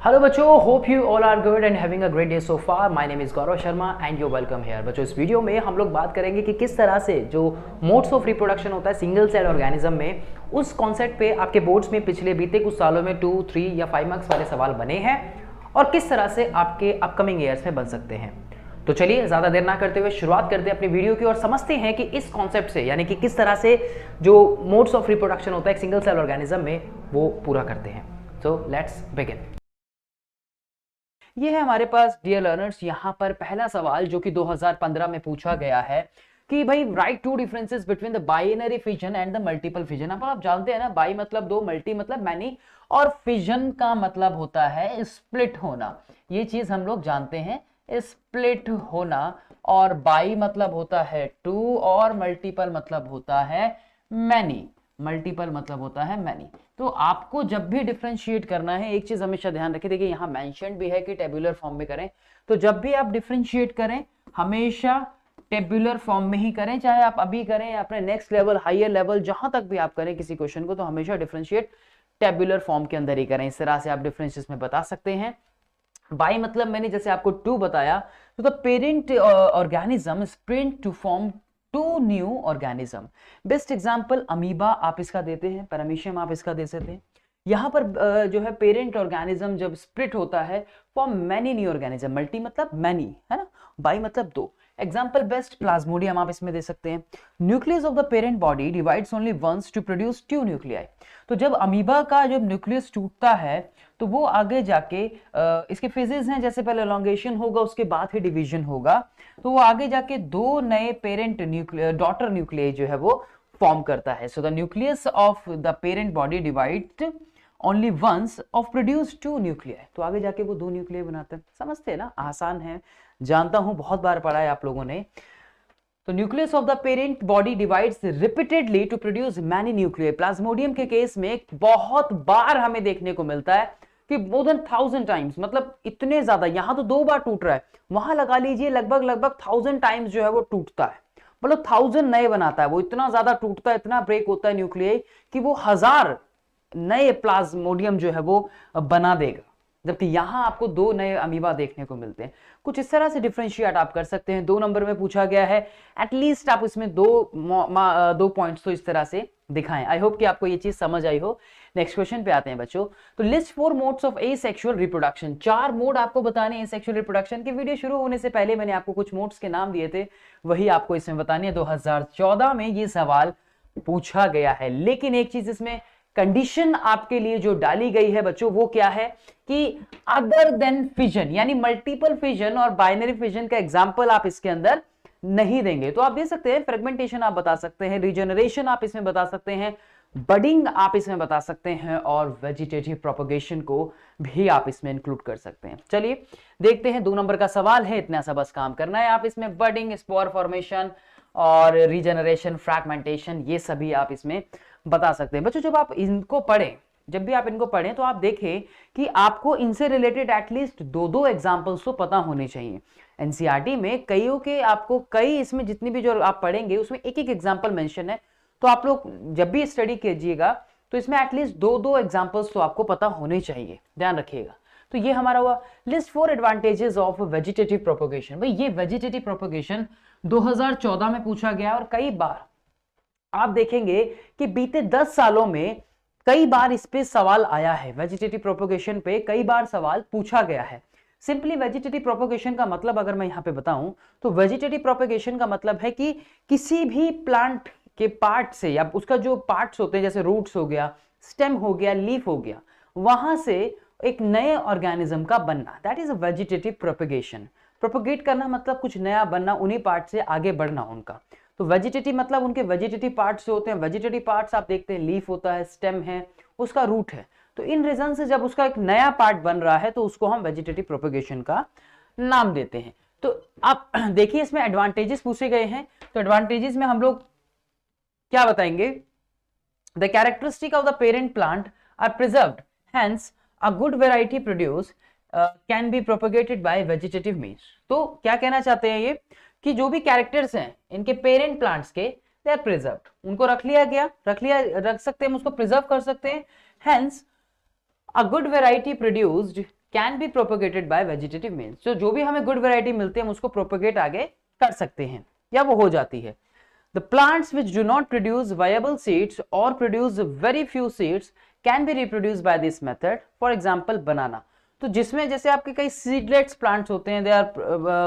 Hello बच्चों, hope you all are good and having a great day so far. My name is Gaurav Sharma and you welcome here. बच्चों, इस video में हम लोग बात करेंगे कि किस तरह से जो मोड्स ऑफ रिप्रोडक्शन होता है सिंगल सेल ऑर्गेनिज्म में, उस कॉन्सेप्ट पे आपके बोर्ड्स में पिछले बीते कुछ सालों में 2, 3 या 5 मार्क्स वाले सवाल बने हैं और किस तरह से आपके अपकमिंग ईयर्स में बन सकते हैं। तो चलिए ज़्यादा देर ना करते हुए शुरुआत करते हैं अपनी वीडियो की और समझते हैं कि इस कॉन्सेप्ट से, यानी कि किस तरह से जो मोड्स ऑफ रिप्रोडक्शन होता है एक सिंगल सेल ऑर्गेनिज्म में, वो पूरा करते हैं। So let's begin. ये है हमारे पास डियर लर्नर्स यहाँ पर पहला सवाल जो कि 2015 में पूछा गया है कि भाई write two differences between the binary fission and the multiple fission. अब आप जानते हैं ना, बाई मतलब दो, मल्टी मतलब मैनी और फिजन का मतलब होता है स्प्लिट होना। ये चीज हम लोग जानते हैं, स्प्लिट होना। और बाई मतलब होता है टू और मल्टीपल मतलब होता है मैनी। मल्टीपल मतलब होता है मैनी। तो आपको जब भी डिफरेंशिएट करना है एक चीज हमेशा ध्यान रखें, देखिए यहाँ मेंशन भी है कि टेबुलर फॉर्म में करें। तो जब भी आप डिफरेंशिएट करें हमेशा टेबुलर फॉर्म में ही करें, चाहे आप अभी करें या अपने नेक्स्ट लेवल, हायर लेवल, जहां तक भी आप करें किसी क्वेश्चन को, तो हमेशा डिफरेंशिएट टेबुलर फॉर्म के अंदर ही करें। इस तरह से आप डिफरेंसेस में बता सकते हैं। बाई मतलब मैंने जैसे आपको टू बताया, तो the parent organism sprint to form two new organism. Best example amoeba आप इसका देते हैं, पैरामीशियम आप इसका दे सकते हैं। यहाँ पर जो है पेरेंट ऑर्गेनिज्म जब स्प्लिट होता है form many new organism. Multi मतलब मैनी है ना, बाई मतलब दो। एग्जाम्पल बेस्ट प्लाज्मोडियम आप इसमें दे सकते हैं। Nucleus of the parent body divides only once to produce two nuclei. तो जब अमीबा का जब न्यूक्लियस टूटता है तो वो आगे जाके इसके फेजेस हैं, जैसे पहले एलोंगेशन होगा उसके बाद ही डिवीजन होगा, तो वो आगे जाके दो नए पेरेंट न्यूक्लियर डॉटर न्यूक्लियाई जो है वो फॉर्म करता है। So the nucleus of the parent body divide only once of produce two nuclei. तो आगे जाके वो दो न्यूक्लियाई बनाते हैं। समझते हैं ना, आसान है, जानता हूं बहुत बार पढ़ा है आप लोगों ने। तो nucleus of the parent body divides repeatedly to produce many nuclei. Plasmodium के केस में बहुत बार हमें देखने को मिलता है कि मोर देन 1000 टाइम्स, मतलब इतने ज्यादा। यहां तो 2 बार टूट रहा है, वहां लगा लीजिए लगभग 1000 टाइम्स जो है वो टूटता है, मतलब 1000 नए बनाता है। वो इतना ज्यादा टूटता है, इतना ब्रेक होता है न्यूक्लियाई कि वो 1000 नए प्लाज्मोडियम जो है वो बना देगा, जबकि यहां आपको 2 नए अमीबा देखने को मिलते हैं। कुछ इस तरह से डिफरेंशिएट आप कर सकते हैं। 2 नंबर में पूछा गया है, एटलीस्ट आप इसमें दो पॉइंट्स तो इस तरह से दिखाएं। आई होप कि आपको ये चीज समझ आई हो। नेक्स्ट क्वेश्चन पे आते हैं बच्चों। तो list 4 modes of asexual reproduction. 4 mode आपको बताने हैं एसेक्सुअल रिप्रोडक्शन के। वीडियो शुरू होने से पहले मैंने आपको कुछ मोड्स के नाम दिए थे, वही आपको इसमें बतानी है। 2014 में ये सवाल पूछा गया है, लेकिन एक चीज इसमें कंडीशन आपके लिए जो डाली गई है बच्चों, वो क्या है कि अदर देन फिजन, यानी मल्टीपल फिजन और बाइनरी फिजन का एग्जांपल आप इसके अंदर नहीं देंगे। तो आप दे सकते हैं फ्रेगमेंटेशन आप बता सकते हैं, रीजनरेशन आप इसमें बता सकते हैं, बडिंग आप इसमें बता सकते हैं और वेजिटेटिव प्रोपगेशन को भी आप इसमें इंक्लूड कर सकते हैं। चलिए देखते हैं, 2 नंबर का सवाल है, इतना सा बस काम करना है। आप इसमें बडिंग, स्पोर फॉर्मेशन और रीजनरेशन, फ्रैगमेंटेशन, ये सभी आप इसमें बता सकते हैं। बच्चों जब आप इनको पढ़ें, जब भी आप इनको पढ़ें तो आप देखें कि आपको इनसे रिलेटेड एटलीस्ट 2-2 एग्जांपल्स तो पता होने चाहिए। एनसीईआरटी में कईयों के आपको कई, इसमें जितनी भी जो आप पढ़ेंगे उसमें एक-एक एग्जांपल मेंशन है। तो आप लोग जब भी स्टडी कीजिएगा तो इसमें एटलीस्ट 2-2 एग्जांपल्स तो आपको पता होने चाहिए, ध्यान रखिएगा। तो ये हमारा हुआ list 4 advantages of vegetative propagation. भाई ये वेजिटेटिव प्रोपगेशन 2014 में पूछा गया और कई बार आप देखेंगे कि बीते 10 सालों में कई बार इस पे सवाल आया है। वेजिटेटिव प्रोपगेशन पे कई बार सवाल पूछा गया है। सिंपली वेजिटेटिव प्रोपगेशन का मतलब अगर मैं यहां पे बताऊं तो वेजिटेटिव प्रोपगेशन का मतलब है कि किसी भी प्लांट के पार्ट से, या उसका जो पार्ट्स होते हैं जैसे रूट्स हो गया, स्टेम हो गया, लीफ हो गया, वहां से एक नए ऑर्गेनिज्म का बनना, that is a vegetative propagation. Propagate करना मतलब कुछ नया बनना, उन्हीं पार्ट से आगे बढ़ना उनका। तो वेजिटेटिव मतलब उनके वेजिटेटिव पार्ट्स होते हैं। वेजिटेटिव पार्ट्स आप देखते हैं, लीफ होता है, स्टेम है, उसका रूट है। तो इन रीजन से जब उसका एक नया पार्ट बन रहा है तो उसको हम वेजिटेटिव प्रोपगेशन का नाम देते हैं। तो आप देखिए इसमें एडवांटेजेस पूछे गए हैं। तो एडवांटेजेस में हम लोग क्या बताएंगे, the characteristic of the parent plant are preserved, hence a good variety produce can be propagated by vegetative means. तो क्या कहना चाहते हैं ये कि जो भी कैरेक्टर्स हैं इनके पेरेंट प्लांट्स के, दे आर प्रिजर्व्ड, उनको रख सकते हैं, हम उसको प्रिजर्व कर सकते हैं। Hence a good variety produced can be propagated bye vegetative means. तो जो भी हमें गुड वैरायटी मिलती है हम उसको प्रोपोगेट आगे कर सकते हैं या वो हो जाती है। The plants which do not produce viable seeds और produce very few seeds can be reproduce by this method, for example banana. तो जिसमें जैसे आपके कई सीडलेट्स प्लांट्स होते हैं, दे आर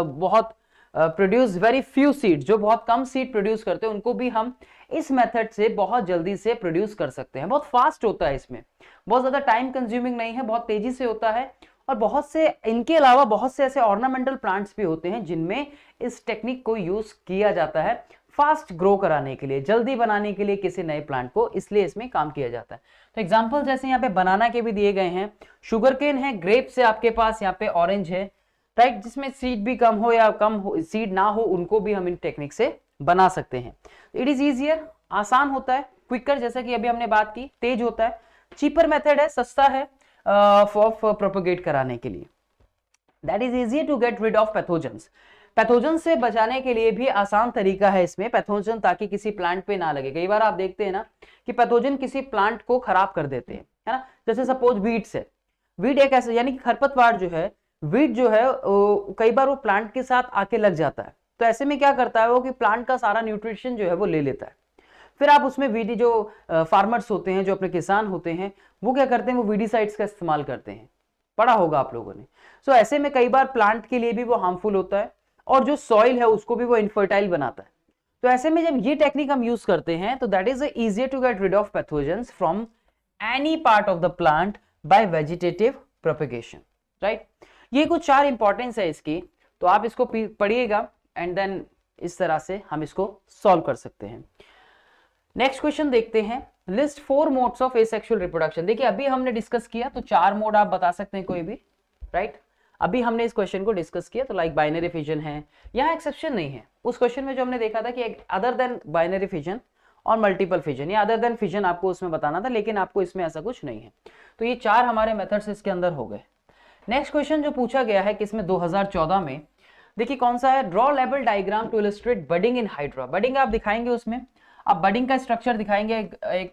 बहुत प्रोड्यूस वेरी फ्यू सीड, जो बहुत कम सीड प्रोड्यूस करते हैं, उनको भी हम इस मेथड से बहुत जल्दी से प्रोड्यूस कर सकते हैं। बहुत फास्ट होता है, इसमें बहुत ज्यादा टाइम कंज्यूमिंग नहीं है, बहुत तेजी से होता है। और बहुत से इनके अलावा बहुत से ऐसे ऑर्नामेंटल प्लांट्स भी होते हैं जिनमें इस टेक्निक को यूज किया जाता है फास्ट ग्रो कराने के लिए, जल्दी बनाने के लिए किसी नए प्लांट को, इसलिए इसमें काम किया जाता है। तो एग्जांपल जैसे यहाँ पे बनाना के भी दिए गए हैं, शुगर केन है, ग्रेप से आपके पास यहाँ पे ऑरेंज है, राइट, जिसमें सीड भी कम हो या कम हो, सीड ना हो, उनको भी हम इन टेक्निक से बना सकते हैं। इट इज इजियर, आसान होता है, क्विकर, जैसा कि अभी हमने बात की, तेज होता है, चीपर मेथड है, सस्ता है ऑफ प्रोपोगेट कराने के लिए। That is easier to get rid of pathogens. Pathogen से बचाने के लिए भी आसान तरीका है इसमें पैथोजन, ताकि किसी प्लांट पे ना लगे। कई बार आप देखते हैं ना कि पैथोजन किसी प्लांट को खराब कर देते हैं, है ना। जैसे सपोज वीड्स है, वीड एक ऐसा, यानी कि खरपतवार जो है, वीड जो है कई बार वो प्लांट के साथ आके लग जाता है। तो ऐसे में क्या करता है वो कि प्लांट का सारा न्यूट्रिशन जो है वो ले लेता है। फिर आप उसमें वीडी, जो फार्मर्स होते हैं, जो अपने किसान होते हैं, वो क्या करते हैं, वो वीडीसाइड्स का इस्तेमाल करते हैं, पढ़ा होगा आप लोगों ने। सो ऐसे में कई बार प्लांट के लिए भी वो हार्मफुल होता है और जो सॉइल है उसको भी वो इनफर्टाइल बनाता है। तो ऐसे में जब ये टेक्निक हम यूज करते हैं तो that is easier to get rid of pathogens from any part of the plant by vegetative propagation, right. ये कुछ 4 इंपॉर्टेंस है इसकी, तो आप इसको पढ़िएगा एंड देन इस तरह से हम इसको सॉल्व कर सकते हैं। नेक्स्ट क्वेश्चन देखते हैं, list 4 modes of asexual reproduction. देखिए अभी हमने डिस्कस किया तो 4 मोड आप बता सकते हैं कोई भी, राइट। अभी हमने इस क्वेश्चन को डिस्कस किया, तो लाइक बाइनरी फिजन है, यहाँ एक्सेप्शन नहीं है। उस क्वेश्चन में जो हमने देखा था कि अदर देन बाइनरी फिजन और मल्टीपल फिजन, या अदर देन फिजन आपको उसमें बताना था, लेकिन आपको इसमें ऐसा कुछ नहीं है। तो ये 4 हमारे मेथड्स इसके अंदर हो गए। नेक्स्ट क्वेश्चन जो पूछा गया है किसमें, 2014 में, देखिए कौन सा है, draw label diagram to illustrate budding in hydra. Budding आप दिखाएंगे उसमें, आप बडिंग का स्ट्रक्चर दिखाएंगे, एक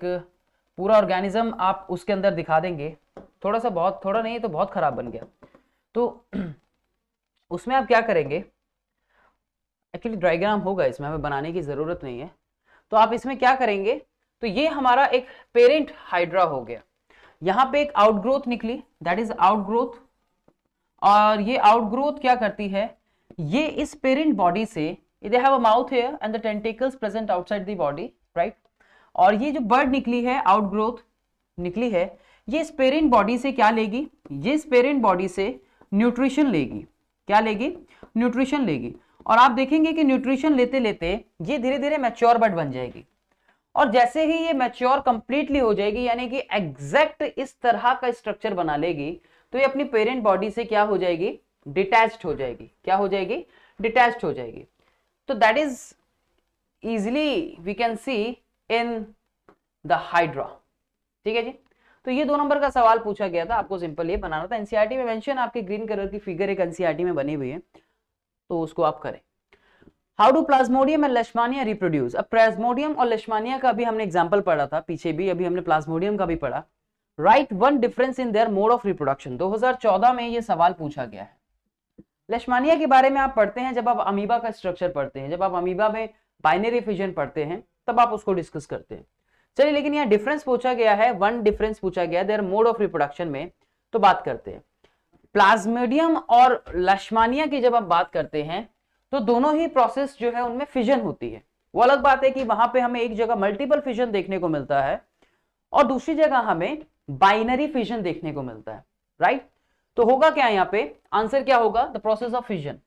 पूरा ऑर्गेनिज्म आप उसके अंदर दिखा देंगे। थोड़ा सा, बहुत थोड़ा नहीं तो बहुत खराब बन गया। तो उसमें आप क्या करेंगे, एक्चुअली डायग्राम होगा इसमें, हमें बनाने की जरूरत नहीं है। तो आप इसमें क्या करेंगे, तो ये हमारा एक पेरेंट हाइड्रा हो गया, यहां पे एक आउटग्रोथ निकली, दैट इज आउटग्रोथ। और ये आउटग्रोथ क्या करती है, ये इस पेरेंट बॉडी से, they have a mouth here and the tentacles present outside the body, right? और ये जो बर्ड निकली है, आउटग्रोथ निकली है, ये इस पेरेंट बॉडी से क्या लेगी, ये इस पेरेंट बॉडी से न्यूट्रिशन लेगी। क्या लेगी, न्यूट्रिशन लेगी। और आप देखेंगे कि न्यूट्रिशन लेते लेते ये धीरे धीरे मैच्योर बर्ड बन जाएगी। और जैसे ही ये मैच्योर कंप्लीटली हो जाएगी, यानी कि एग्जैक्ट इस तरह का स्ट्रक्चर बना लेगी, तो ये अपनी पेरेंट बॉडी से क्या हो जाएगी, डिटैच्ड हो जाएगी। क्या हो जाएगी, डिटैच्ड हो जाएगी। तो that is easily we can see in the hydra, ठीक है जी। तो ये 2 नंबर का सवाल पूछा गया था, आपको सिंपल ये बनाना था। एनसीईआरटी में मेंशन, आपके ग्रीन कलर की फिगर एक एनसीईआरटी में बनी हुई है, तो उसको आप करें। How do Plasmodium and लेशमानिया reproduce. अब प्लाज्मोडियम और लेशमानिया का भी हमने एग्जांपल पढ़ा था पीछे भी, अभी हमने प्लाज्मोडियम का भी पढ़ा। Right one difference in their mode of reproduction, 2014 में ये सवाल पूछा गया है। लेशमानिया के बारे में आप पढ़ते हैं जब आप अमीबा का स्ट्रक्चर पढ़ते हैं, जब आप अमीबा में बाइनरी फिजन पढ़ते हैं तब आप उसको डिस्कस करते हैं। चलिए, लेकिन यहाँ डिफरेंस पूछा गया है, 1 डिफरेंस पूछा गया है देयर मोड ऑफ रिप्रोडक्शन में, तो बात करते हैं। प्लाज्मोडियम और लेशमानिया की जब आप बात करते हैं तो दोनों ही प्रोसेस जो है उनमें फिजन होती है। वो अलग बात है कि वहां पे हमें एक जगह मल्टीपल फिजन देखने को मिलता है और दूसरी जगह हमें बाइनरी फिजन देखने को मिलता है, राइट। तो होगा क्या यहाँ पे, आंसर क्या होगा, the process of fission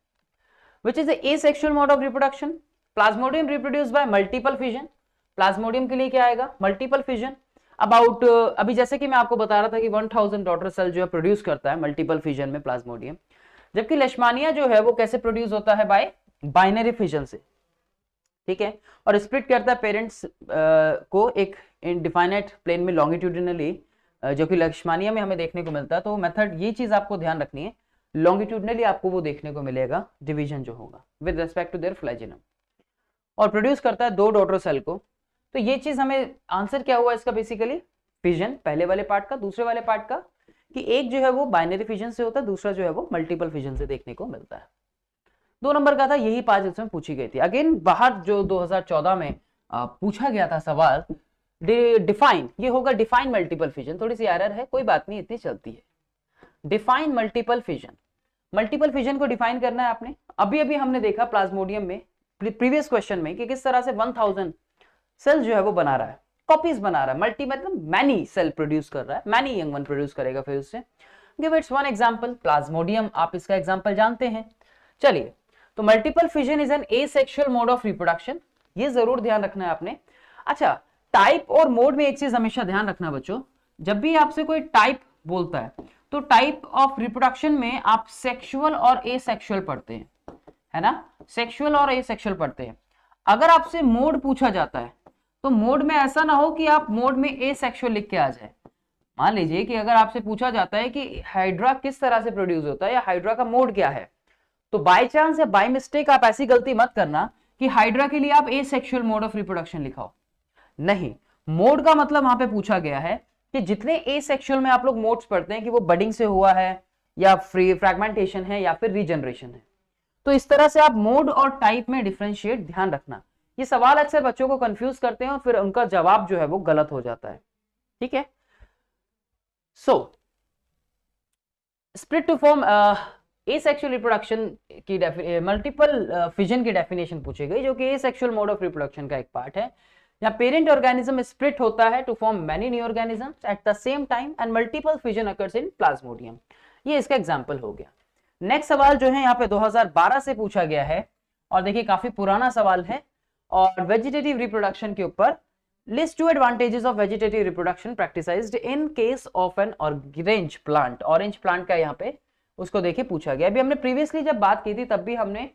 which is asexual mode of reproduction. Plasmodium reproduce by multiple fission, Plasmodium के लिए क्या आएगा, मल्टीपल फिजन। अबाउट अभी जैसे कि मैं आपको बता रहा था कि 1000 डॉटर सेल जो है प्रोड्यूस करता है मल्टीपल फिजन में प्लाज्मोडियम, जबकि लेशमानिया जो है वो कैसे प्रोड्यूस होता है, बाय बाइनरी फिजन से, ठीक है। और स्प्लिट करता है पेरेंट्स को एक इनडिफाइनाइट प्लेन में लॉन्गिट्यूडिनली, जो कि लेशमानिया में हमें देखने को मिलता है। तो मेथड, ये चीज आपको ध्यान रखनी है, लॉन्गिट्यूडिनली आपको वो देखने को मिलेगा डिवीजन जो होगा विद रेस्पेक्ट टू देयर फ्लैजिनम, और प्रोड्यूस करता है 2 डॉटर सेल को। तो ये चीज हमें, आंसर क्या हुआ इसका, बेसिकली फिजन पहले वाले पार्ट का, दूसरे वाले पार्ट का कि एक जो है वो बाइनरी फिजन से होता है, दूसरा जो है वो मल्टीपल फिजन से देखने को मिलता है। 2 नंबर का था, यही 5 इसमें पूछी गई थी। अगेन बाहर जो 2014 में पूछा गया था सवाल, डिफाइन, ये होगा डिफाइन मल्टीपल फिजन, थोड़ी सी एरर है, कोई बात नहीं, इतनी चलती है। Define multiple fission, multiple fission को डिफाइन करना है आपने। अभी अभी हमने देखा प्लाज्मोडियम में प्रीवियस क्वेश्चन में कि किस तरह से 1000 सेल जो है वो बना रहा है, कॉपीज बना रहा है, मल्टी मतलब मैनी सेल प्रोड्यूस कर रहा है, मैनी यंग वन प्रोड्यूस करेगा फिर उससे। Give its one example, Plasmodium, आप इसका एग्जांपल जानते हैं। चलिए, तो multiple fission is an asexual mode of reproduction, ये जरूर ध्यान रखना है आपने। अच्छा, टाइप और मोड में एक चीज हमेशा ध्यान रखना बच्चों, जब भी आपसे कोई टाइप बोलता है तो टाइप ऑफ रिप्रोडक्शन में आप सेक्सुअल और एसेक्सुअल पढ़ते हैं, है ना, सेक्सुअल और एसेक्सुअल पढ़ते हैं। अगर आपसे मोड पूछा जाता है तो मोड में ऐसा ना हो कि आप मोड में एसेक्सुअल लिख के आ जाए। मान लीजिए कि अगर आपसे पूछा जाता है कि हाइड्रा किस तरह से प्रोड्यूस होता है या हाइड्रा का मोड क्या है, तो बाय चांस या बाय मिस्टेक आप ऐसी गलती मत करना कि हाइड्रा के लिए आप एसेक्सुअल मोड ऑफ रिप्रोडक्शन लिखाओ। नहीं, मोड का मतलब वहां पे पूछा गया है कि जितने एसेक्सुअल में आप लोग मोड्स पढ़ते हैं कि वो बडिंग से हुआ है या फ्री फ्रैगमेंटेशन है या फिर रीजनरेशन है, तो इस तरह से आप मोड और टाइप में डिफरेंशिएट ध्यान रखना। ये सवाल अक्सर बच्चों को कंफ्यूज करते हैं और फिर उनका जवाब जो है वो गलत हो जाता है। ठीक है, so split to form asexual reproduction की मल्टीपल फिजन की डेफिनेशन पूछी गई, जो कि एसेक्सुअल मोड ऑफ रिप्रोडक्शन का एक पार्ट है। यहाँ पेरेंट ऑर्गेनिज्म स्प्लिट होता है to form many new organisms at the same time and multiple fission occurs in plasmodium, ये इसका एग्जांपल हो गया। नेक्स्ट सवाल जो है यहाँ पे 2012 से पूछा गया है और देखिए काफी पुराना सवाल है और वेजिटेटिव रिप्रोडक्शन के ऊपर, list 2 advantages of vegetative reproduction practised in case of N orange plant. Orange plant का यहाँ पे उसको देखिए पूछा गया। अभी हमने प्रीवियसली जब बात की थी तब भी हमने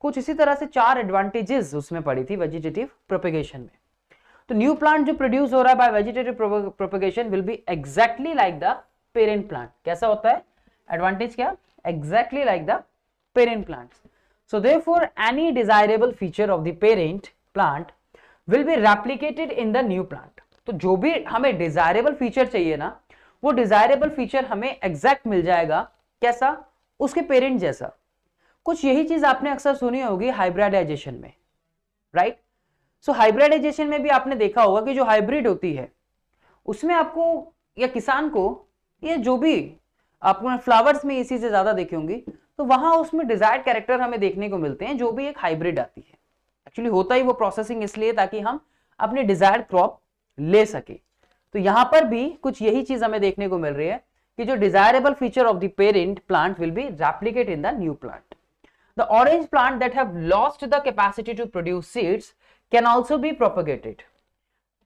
कुछ इसी तरह से 4 एडवांटेजेस उसमें पढ़ी थी वेजिटेटिव प्रोपेगेशन में। तो न्यू प्लांट जो प्रोड्यूस हो रहा है bye vegetative propagation will be exactly like the parent plant. कैसा होता है एडवांटेज, क्या, exactly like the parent plants. So therefore any desirable feature of the parent plant will be replicated in the new plant. तो जो भी हमें desirable feature चाहिए ना, वो desirable feature हमें exact मिल जाएगा, कैसा, उसके parent जैसा। कुछ यही चीज आपने अक्सर सुनी होगी hybridization में, right? So hybridization में भी आपने देखा होगा कि जो हाइब्रिड होती है उसमें आपको या किसान को ये जो भी आपको फ्लावर्स में इसी से ज्यादा देखे होंगे, तो वहां उसमें डिजायर्ड कैरेक्टर हमें देखने को मिलते हैं जो भी एक हाइब्रिड आती है। एक्चुअली होता ही वो प्रोसेसिंग इसलिए ताकि हम अपने डिजायर्ड क्रॉप ले सके। तो यहां पर भी कुछ यही चीज हमें देखने को मिल रही है कि जो desirable feature of the parent plant will be replicate in the new plant. The orange plant that have lost the capacity to produce seeds can also be propagated.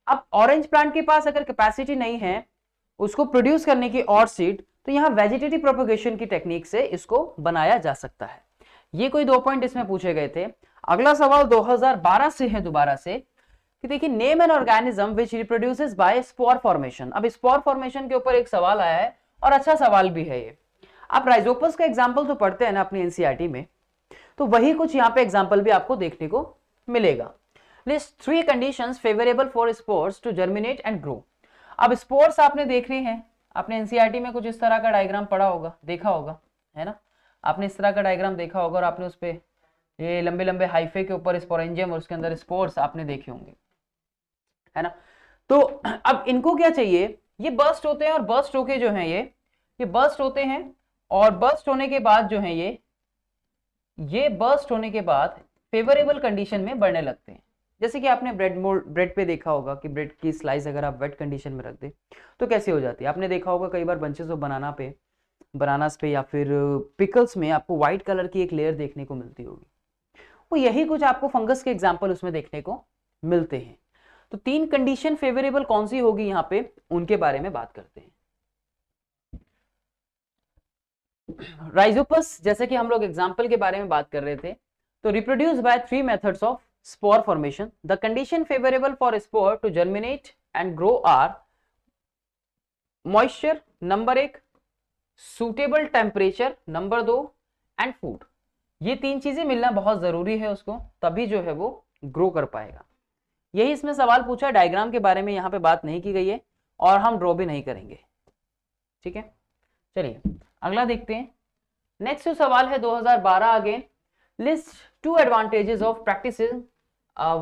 अब ऑरेंज प्लांट के पास अगर कैपेसिटी नहीं है उसको produce करने की और सीड, तो यहां वेजिटेटिव प्रोपेगेशन की टेक्निक से इसको बनाया जा सकता है। ये कोई 2 पॉइंट इसमें पूछे गए थे। अगला सवाल 2012 से है दोबारा से कि देखिए name an organism which reproduces by spore formation. अब स्पोर फॉर्मेशन के ऊपर एक सवाल आया है और अच्छा सवाल भी है ये। आप राइजोपस का एग्जांपल तो पढ़ते हैं ना अपनी एनसीईआरटी में, तो वही कुछ यहाँ पे एग्जांपल भी आपको देखने को मिलेगा। List 3 conditions favourable for spores to germinate and grow. अब स्पोर्स आपने देख रहे हैं, आपने एनसीईआरटी में कुछ इस तरह का डायग्राम पढ़ा होगा, देखा होगा, है ना, आपने इस तरह का डायग्राम देखा होगा और आपने उस पे ये लंबे लंबे हाइफे के ऊपर स्पोरेंजियम और उसके अंदर स्पोर्स आपने देखे होंगे, है ना। तो अब इनको क्या चाहिए, ये बर्स्ट होते हैं और बर्स्ट होके जो है ये बर्स्ट होते हैं और बर्स्ट होने के बाद जो है ये बर्स्ट होने के बाद फेवरेबल कंडीशन में बढ़ने लगते हैं। जैसे कि आपने ब्रेड पे देखा होगा कि ब्रेड की स्लाइस अगर आप वेट कंडीशन में रख दे तो कैसे हो जाती है। आपने देखा होगा कई बार बंचेस ऑफ बनानास पे या फिर पिकल्स में आपको व्हाइट कलर की एक लेयर देखने को मिलती होगी। वो यही कुछ आपको फंगस के एग्जाम्पल उसमें देखने को मिलते हैं। तो 3 कंडीशन फेवरेबल कौन सी होगी यहाँ पे, उनके बारे में बात करते हैं। राइजोपस जैसे कि हम लोग एग्जाम्पल के बारे में बात कर रहे थे, तो reproduce by 3 methods of spore formation. The condition favorable for spore to germinate and grow are moisture number 1, suitable temperature number 2 and food। ये 3 चीजें मिलना बहुत जरूरी है उसको, तभी जो है वो ग्रो कर पाएगा। यही इसमें सवाल पूछा, डायग्राम के बारे में यहाँ पे बात नहीं की गई है और हम ड्रॉ भी नहीं करेंगे, ठीक है। चलिए अगला देखते हैं। नेक्स्ट जो सवाल है 2012 again, list 2 advantages of practising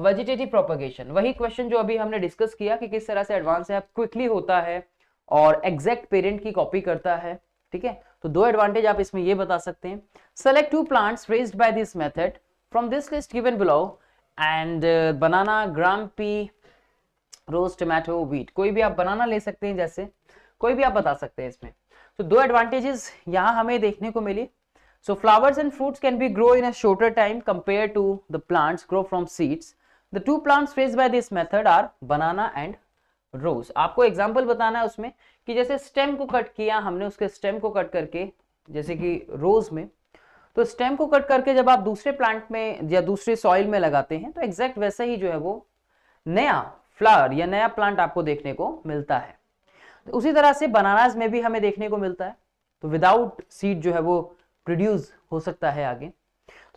vegetative propagation. वही क्वेश्चन जो अभी हमने डिस्कस किया कि किस तरह से एडवांस ऐप क्विकली होता है और एग्जैक्ट पेरेंट की कॉपी करता है। ठीक है, तो 2 एडवांटेज आप इसमें ये बता सकते हैं। Select 2 plants raised by this method from this list given below and banana, gram pea, rose, tomato, wheat. कोई भी आप बनाना ले सकते हैं, जैसे कोई भी आप बता सकते हैं इसमें। तो 2 एडवांटेजेस यहां हमें देखने को मिली। So flowers and fruits can be grow in a shorter time compared to the plants grow from seeds. The 2 plants raised by this method are banana and rose. आपको एग्जाम्पल बताना है उसमें कि जैसे स्टेम को कट किया हमने, उसके स्टेम को कट करके, जैसे कि रोज में, तो स्टेम को कट करके जब आप दूसरे प्लांट में या दूसरे सॉइल में लगाते हैं तो एग्जैक्ट वैसा ही जो है वो नया फ्लावर या नया प्लांट आपको देखने को मिलता है। तो उसी तरह से बनानास में भी हमें देखने को मिलता है, तो विदाउट सीड जो है वो प्रोड्यूस हो सकता है आगे।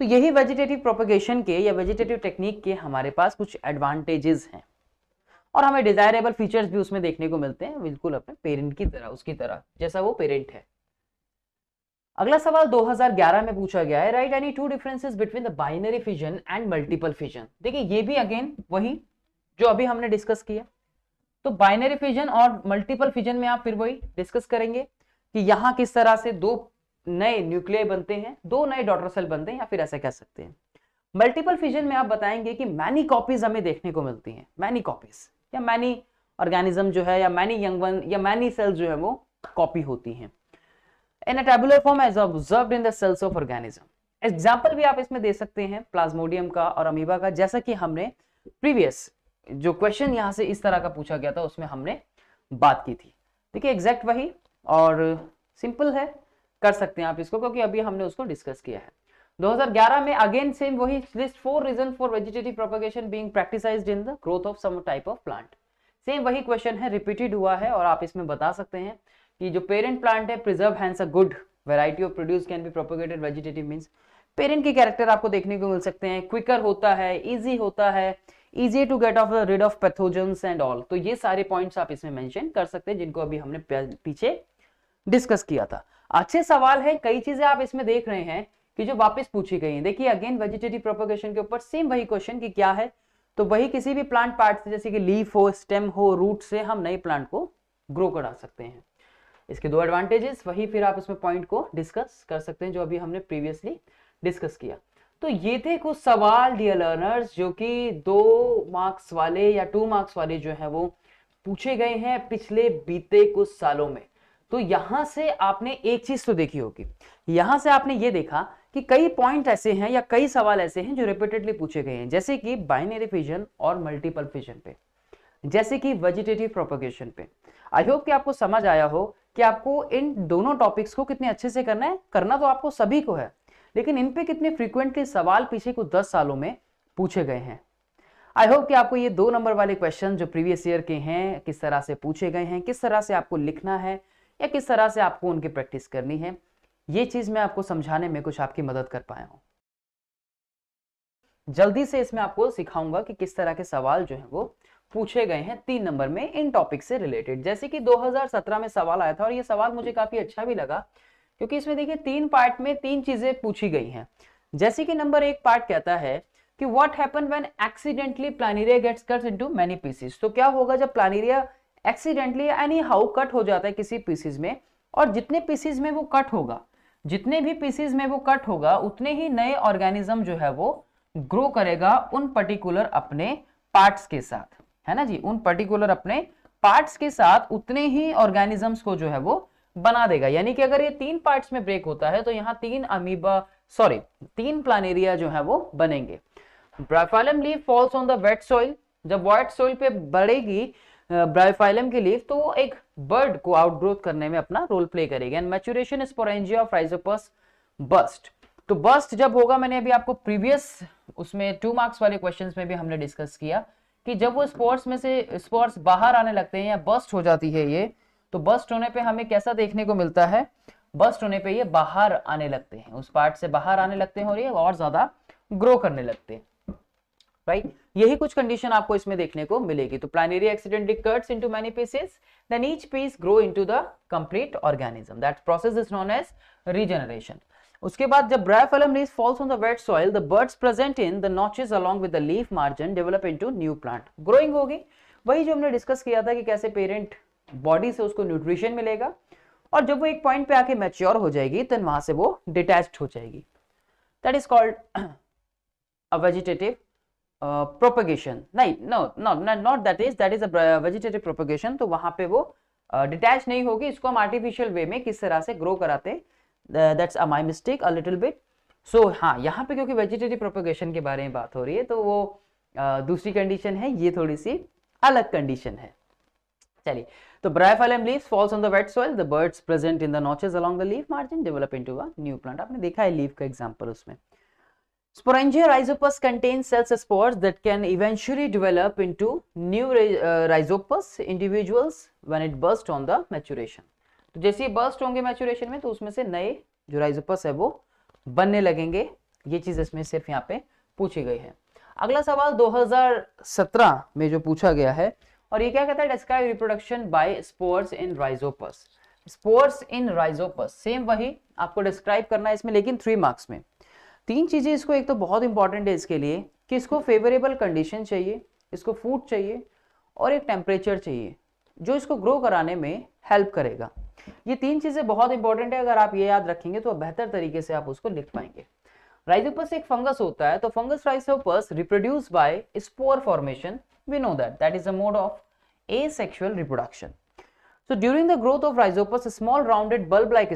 तो यही वेजिटेटिव प्रोपगेशन के या वेजिटेटिव टेक्निक के हमारे पास कुछ एडवांटेजेस हैं और हमें डिजायरेबल फीचर्स भी उसमें देखने को मिलते हैं, बिल्कुल अपने पेरेंट की तरह, उसकी तरह जैसा वो पेरेंट है। अगला सवाल 2011 में पूछा गया है, right any 2 differences between the binary fission and multiple fission. देखिए ये भी अगेन वही जो अभी हमने डिस्कस किया। तो बाइनरी फिजन और मल्टीपल फिजन में आप फिर वही डिस्कस करेंगे कि यहां किस तरह से 2 नए न्यूक्लियाई बनते हैं, 2 नए डॉटर सेल बनते हैं, या फिर ऐसा कह सकते हैं। मल्टीपल फिजन में आप बताएंगे कि मैनी कॉपीज हमें देखने को मिलती हैं, मैनी कॉपीज या मैनी ऑर्गेनिज्म जो है या मैनी यंग वन या मैनी सेल्स जो है वो कॉपी होती हैं in a tabular form as observed in the cells of organism. Example भी आप इसमें दे सकते हैं प्लाज्मोडियम का और अमीबा का, जैसा कि हमने प्रीवियस जो क्वेश्चन यहां से इस तरह का पूछा गया था उसमें हमने बात की थी। देखिए एग्जैक्ट वही और सिंपल है, कर सकते हैं आप इसको क्योंकि अभी हमने उसको डिस्कस किया है। 2011 में अगेन सेम वही list 4 reason for vegetative propagation being practised in the growth of some type of plant. Same वही क्वेश्चन है, रिपीटेड हुआ है और आप इसमें बता सकते हैं कि जो पेरेंट प्लांट है preserve hence a good variety of produce can be propagated vegetative means parent के कैरेक्टर आपको देखने को मिल सकते हैं, क्विकर होता है, इजी होता है, easy to get of rid of pathogens and all. तो ये सारे पॉइंट्स आप इसमें मेंशन कर सकते हैं जिनको अभी हमने पीछे डिस्कस किया था। अच्छे सवाल है, कई चीजें आप इसमें देख रहे हैं कि जो वापस पूछी गई हैं। देखिए अगेन वेजिटेटिव प्रोपगेशन के ऊपर सेम वही क्वेश्चन कि क्या है, तो वही किसी भी प्लांट पार्ट से जैसे कि लीफ हो, स्टेम हो, रूट से हम नए प्लांट को ग्रो करा सकते हैं। इसके 2 एडवांटेजेस वही फिर आप इसमें पॉइंट को डिस्कस कर सकते हैं जो अभी हमने प्रीवियसली डिस्कस किया। तो ये थे कुछ सवाल डियर लर्नर्स जो कि 2 मार्क्स वाले या 2 मार्क्स वाले जो है वो पूछे गए हैं पिछले बीते कुछ सालों में। तो यहां से आपने एक चीज तो देखी होगी, यहां से आपने ये देखा कि कई पॉइंट ऐसे हैं या कई सवाल ऐसे हैं जो रिपीटेडली पूछे गए हैं, जैसे कि बाइनरी फिजन और मल्टीपल फिजन पे, जैसे कि वेजिटेटिव प्रोपगेशन पे। आई होप कि आपको समझ आया हो कि आपको इन दोनों टॉपिक्स को कितने अच्छे से करना है। करना तो आपको सभी को है, लेकिन इन पे कितने फ्रीक्वेंटली सवाल पिछले कुछ 10 सालों में पूछे गए हैं। आई होप कि आपको ये 2 नंबर वाले क्वेश्चन जो प्रीवियस ईयर के हैं किस तरह से पूछे गए हैं, किस तरह से आपको लिखना है या किस तरह से आपको उनकी प्रैक्टिस करनी है, ये चीज मैं आपको समझाने में कुछ आपकी मदद कर पाया हूं। जल्दी से इसमें आपको सिखाऊंगा कि किस तरह के सवाल जो है वो पूछे गए हैं 3 नंबर में इन टॉपिक से रिलेटेड। जैसे कि 2017 में सवाल आया था और ये सवाल मुझे काफी अच्छा भी लगा क्योंकि इसमें देखिए 3 पार्ट में 3 चीजें पूछी गई हैं। जैसे कि नंबर 1 पार्ट कहता है कि what happen when accidentally planaria gets cut into many pieces. तो क्या होगा जब planaria accidentally any how cut हो जाता है किसी पीसेस में, और जितने पीसेस में वो कट होगा, जितने भी पीसेस में वो कट होगा उतने ही नए ऑर्गेनिज्म जो है वो ग्रो करेगा उन पर्टिकुलर अपने पार्ट्स के साथ, है ना जी, उन पर्टिकुलर अपने पार्ट्स के साथ उतने ही ऑर्गेनिजम्स को जो है वो बना देगा। यानी कि अगर ये 3 पार्ट्स में ब्रेक होता है तो यहाँ 3 प्लानेरिया जो है वो बनेंगे। Bryophyllum leaf false on the wet soil. जब वेट सॉइल पे बढ़ेगी ब्रायोफाइलम की लीफ तो एक बर्ड को आउटग्रोथ करने में अपना रोल प्ले करेगी। And maturation sporangia of rhizopus burst. तो बस्ट जब होगा, मैंने अभी आपको प्रीवियस उसमें 2 मार्क्स वाले क्वेश्चंस में भी हमने डिस्कस किया कि जब वो स्पोर्स में से स्पोर्स बाहर आने लगते हैं या बस्ट हो जाती है ये, तो बस्ट होने पे हमें कैसा देखने को मिलता है, बस्ट होने पे ये बाहर आने लगते हैं, उस पार्ट से बाहर आने लगते हैं और ये और ज्यादा ग्रो करने लगते हैं। राइट यही कुछ कंडीशन आपको इसमें देखने को मिलेगी। तो planaria accidentally cuts into many pieces, then each piece grow into the complete organism, that process is known as regeneration. उसके बाद जब bryophyllum leaves falls on the wet soil, the buds present in the notches along with the leaf margin develop into new plant, growing होगी। वही जो हमने discuss किया था कि कैसे पेरेंट बॉडी से उसको न्यूट्रिशन मिलेगा और जब वो एक पॉइंट पे आके मैच्योर हो जाएगी तो वहां से वो डिटैच्ड हो जाएगी। That is called a vegetative propagation. नहीं, not that is a vegetative propagation. तो वहां पे वो डिटैच नहीं होगी, इसको हम आर्टिफिशियल वे में किस तरह से ग्रो कराते, that's my mistake a little bit. So हाँ, यहाँ पे क्योंकि वेजिटेटिव प्रोपगेशन के बारे में बात हो रही है तो वो दूसरी कंडीशन है, ये थोड़ी सी अलग कंडीशन है। चलिए, तो Bryophyllum leaves falls on the wet soil, the buds present in the notches along the leaf margin develop into a new plant. आपने देखा है लीफ का एग्जांपल उसमें। Sporangia rhizopus contains cells spores that can eventually develop into new rhizopus individuals when it bursts on the maturation। तो जैसे ही burst होंगे maturation में तो उसमें से नए जो rhizopus है वो बनने लगेंगे। ये चीज इसमें सिर्फ यहाँ पे पूछी गई है। अगला सवाल 2017 में जो पूछा गया है और ये क्या कहता है, describe reproduction by spores in Rhizopus. Spores in Rhizopus same वही आपको डिस्क्राइब करना है इसमें, लेकिन 3 मार्क्स में। 3 चीजें इसको, एक तो बहुत इंपॉर्टेंट है इसके लिए कि इसको फेवरेबल कंडीशन चाहिए, इसको फूड चाहिए और एक टेम्परेचर चाहिए जो इसको ग्रो कराने में हेल्प करेगा। ये 3 चीजें बहुत इंपॉर्टेंट है, अगर आप ये याद रखेंगे तो बेहतर तरीके से आप उसको लिख पाएंगे। राइजोपस एक फंगस होता है, तो fungus rhizopus reproduce by spore formation, we know that is a mode of asexual reproduction. So during the growth of rhizopus, a small rounded bulb-like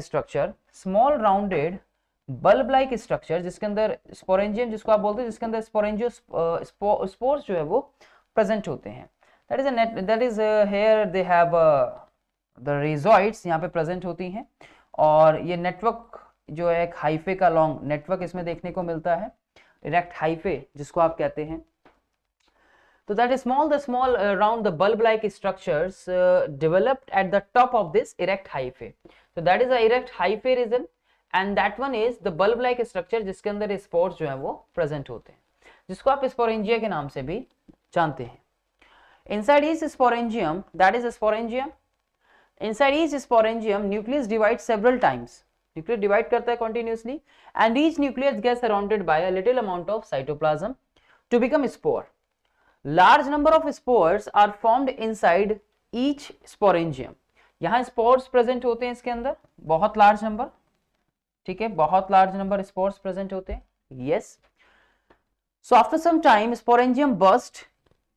structure जिसके अंदर sporangium जिसको आप बोलते हैं, जिसके अंदर sporangium spores जो है वो present होते हैं। That is here they have the rhizoids यहाँ पे present होती हैं और ये नेटवर्क जो है एक हाइफे का लॉन्ग नेटवर्क इसमें देखने को मिलता है, इरेक्ट हाइफे जिसको आप कहते हैं। So that is the small round the bulb-like structures developed at the top of this erect hyphae. So that is the erect hyphae region and that one is the bulb-like structure जिसके अंदर spores जो है वो present होते हैं, जिसको आप sporangia के नाम से भी जानते हैं। Inside each sporangium, that is a sporangium. Inside each sporangium, nucleus divides several times. Nucleus divide करता है continuously and each nucleus gets surrounded by a little amount of cytoplasm to become spore. Large number of spores are formed inside each sporangium. यहाँ spores present होते हैं इसके अंदर, बहुत large number, ठीक है, बहुत large number spores present होते हैं, yes. So after some time sporangium burst,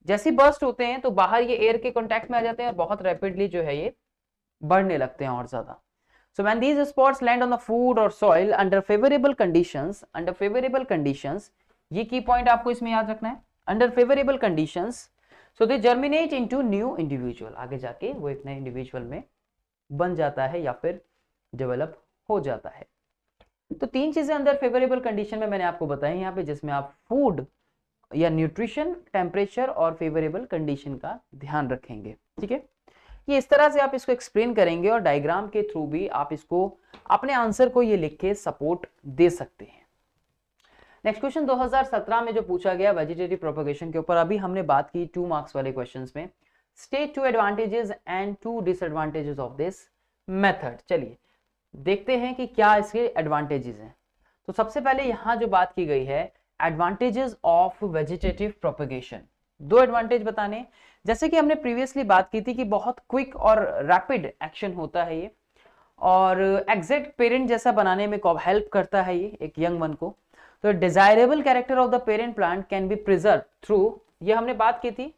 जैसे burst होते हैं तो बाहर ये air के contact में आ जाते हैं और बहुत rapidly जो है ये बढ़ने लगते हैं और ज्यादा। So when these spores land on the food or soil under favorable conditions, ये key point आपको इसमें याद रखना है, under favorable conditions, so they germinate into new individual, आगे जाके वो एक नए individual में बन जाता है या फिर develop हो जाता है। तो 3 चीजें अंदर फेवरेबल कंडीशन में मैंने आपको बताई यहाँ पे, जिसमें आप फूड या न्यूट्रिशन, टेम्परेचर और फेवरेबल कंडीशन का ध्यान रखेंगे, ठीक है। ये इस तरह से आप इसको एक्सप्लेन करेंगे और डायग्राम के थ्रू भी आप इसको अपने आंसर को ये लिख के सपोर्ट दे सकते हैं। नेक्स्ट क्वेश्चन 2017 में जो पूछा गया वेजिटेटिव प्रोपगेशन के ऊपर, अभी हमने बात की 2 मार्क्स वाले क्वेश्चंस में, state 2 advantages and 2 disadvantages of this method. चलिए देखते हैं कि क्या इसके एडवांटेजेस हैं। तो सबसे पहले यहां जो बात की गई है advantages of vegetative propagation, 2 advantage बताने। जैसे कि हमने प्रीवियसली बात की थी कि बहुत क्विक और रैपिड एक्शन होता है ये, और एग्जैक्ट पेरेंट जैसा बनाने में हेल्प करता है ये एक यंग वन को। तो desirable character of the parent plant can be preserve through, ये हमने बात की थी,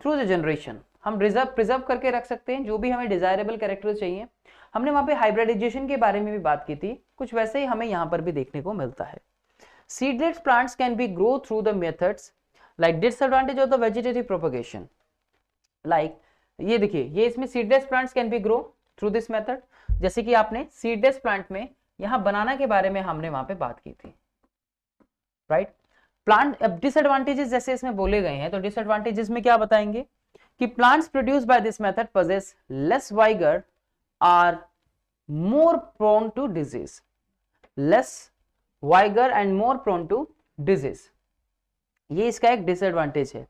थ्रू द जनरेशन हम प्रिजर्व करके रख सकते हैं जो भी हमें डिजायरेबल कैरेक्टर चाहिए। हमने वहां पे हाइब्रिडाइजेशन के बारे में भी बात की थी, कुछ वैसे ही हमें यहाँ पर भी देखने को मिलता है। Seedless plants can be grow through the methods like disadvantage of the vegetative propagation, like ये देखिए, ये इसमें seedless plants can be grow through this method, जैसे कि आपने सीडलेस प्लांट में यहाँ बनाना के बारे में हमने वहां पे बात की थी, राइट। प्लांट अब डिसएडवांटेजेस जैसे इसमें बोले गए हैं, तो डिसएडवांटेजेस में क्या बताएंगे कि plants produce by this method possess less vigor, are more prone to disease, less vigor and more prone to disease, ये इसका एक डिसएडवांटेज है।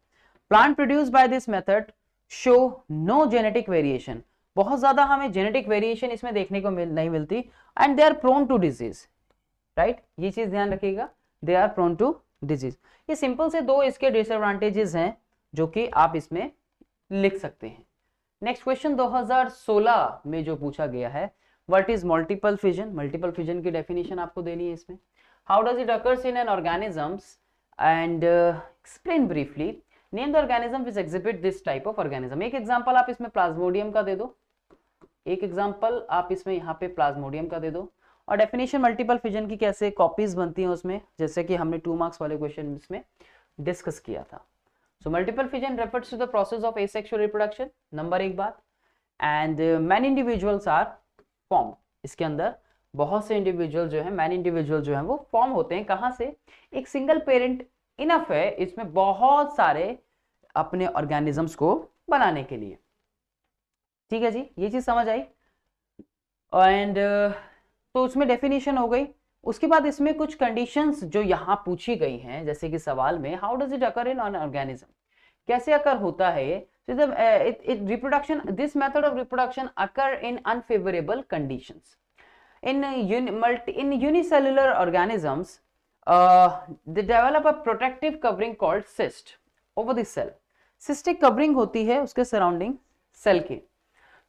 Plant produce by this method show no genetic variation, बहुत ज्यादा हमें जेनेटिक वेरिएशन इसमें देखने को नहीं मिलती, and they are prone to disease, right, ये चीज ध्यान रखिएगा, they are prone to disease. ये सिंपल से दो इसके डिसएडवांटेजेस हैं जो कि आप इसमें लिख सकते हैं। नेक्स्ट क्वेश्चन 2016 में जो पूछा गया है, what is multiple fission, multiple fission की डेफिनेशन आपको देनी है इसमें। How does it occurs in an organisms and explain briefly, name the organism which exhibit this type of organism. एक एग्जांपल आप इसमें प्लाज्मोडियम का दे दो, एक एग्जांपल आप इसमें यहाँ पे प्लाज्मोडियम का दे दो, और डेफिनेशन मल्टीपल फिजन की कैसे कॉपीज बनती हैं उसमें, जैसे कि हमने 2 मार्क्स वाले क्वेश्चन में डिस्कस किया था। So multiple fission refers to the process of asexual reproduction, number एक बात, and many individuals are form, इसके अंदर बहुत से इंडिविजुअल जो है, मैनी इंडिविजुअल जो है वो फॉर्म होते हैं, कहाँ से, एक सिंगल पेरेंट इनफ है इसमें बहुत सारे अपने ऑर्गेनिजम्स को बनाने के लिए। ठीक है जी, ये चीज समझ आई। एंड तो उसमें डेफिनेशन हो गई। उसके बाद इसमें कुछ कंडीशंस जो यहाँ पूछी गई हैं, जैसे कि सवाल में how does it occur in an organism, कैसे अकर होता है ये, reproduction, this method of reproduction occur in unfavourable conditions in unicellular organisms, they develop a protective covering called cyst over the cell. Cystic covering होती है उसके surrounding cell के।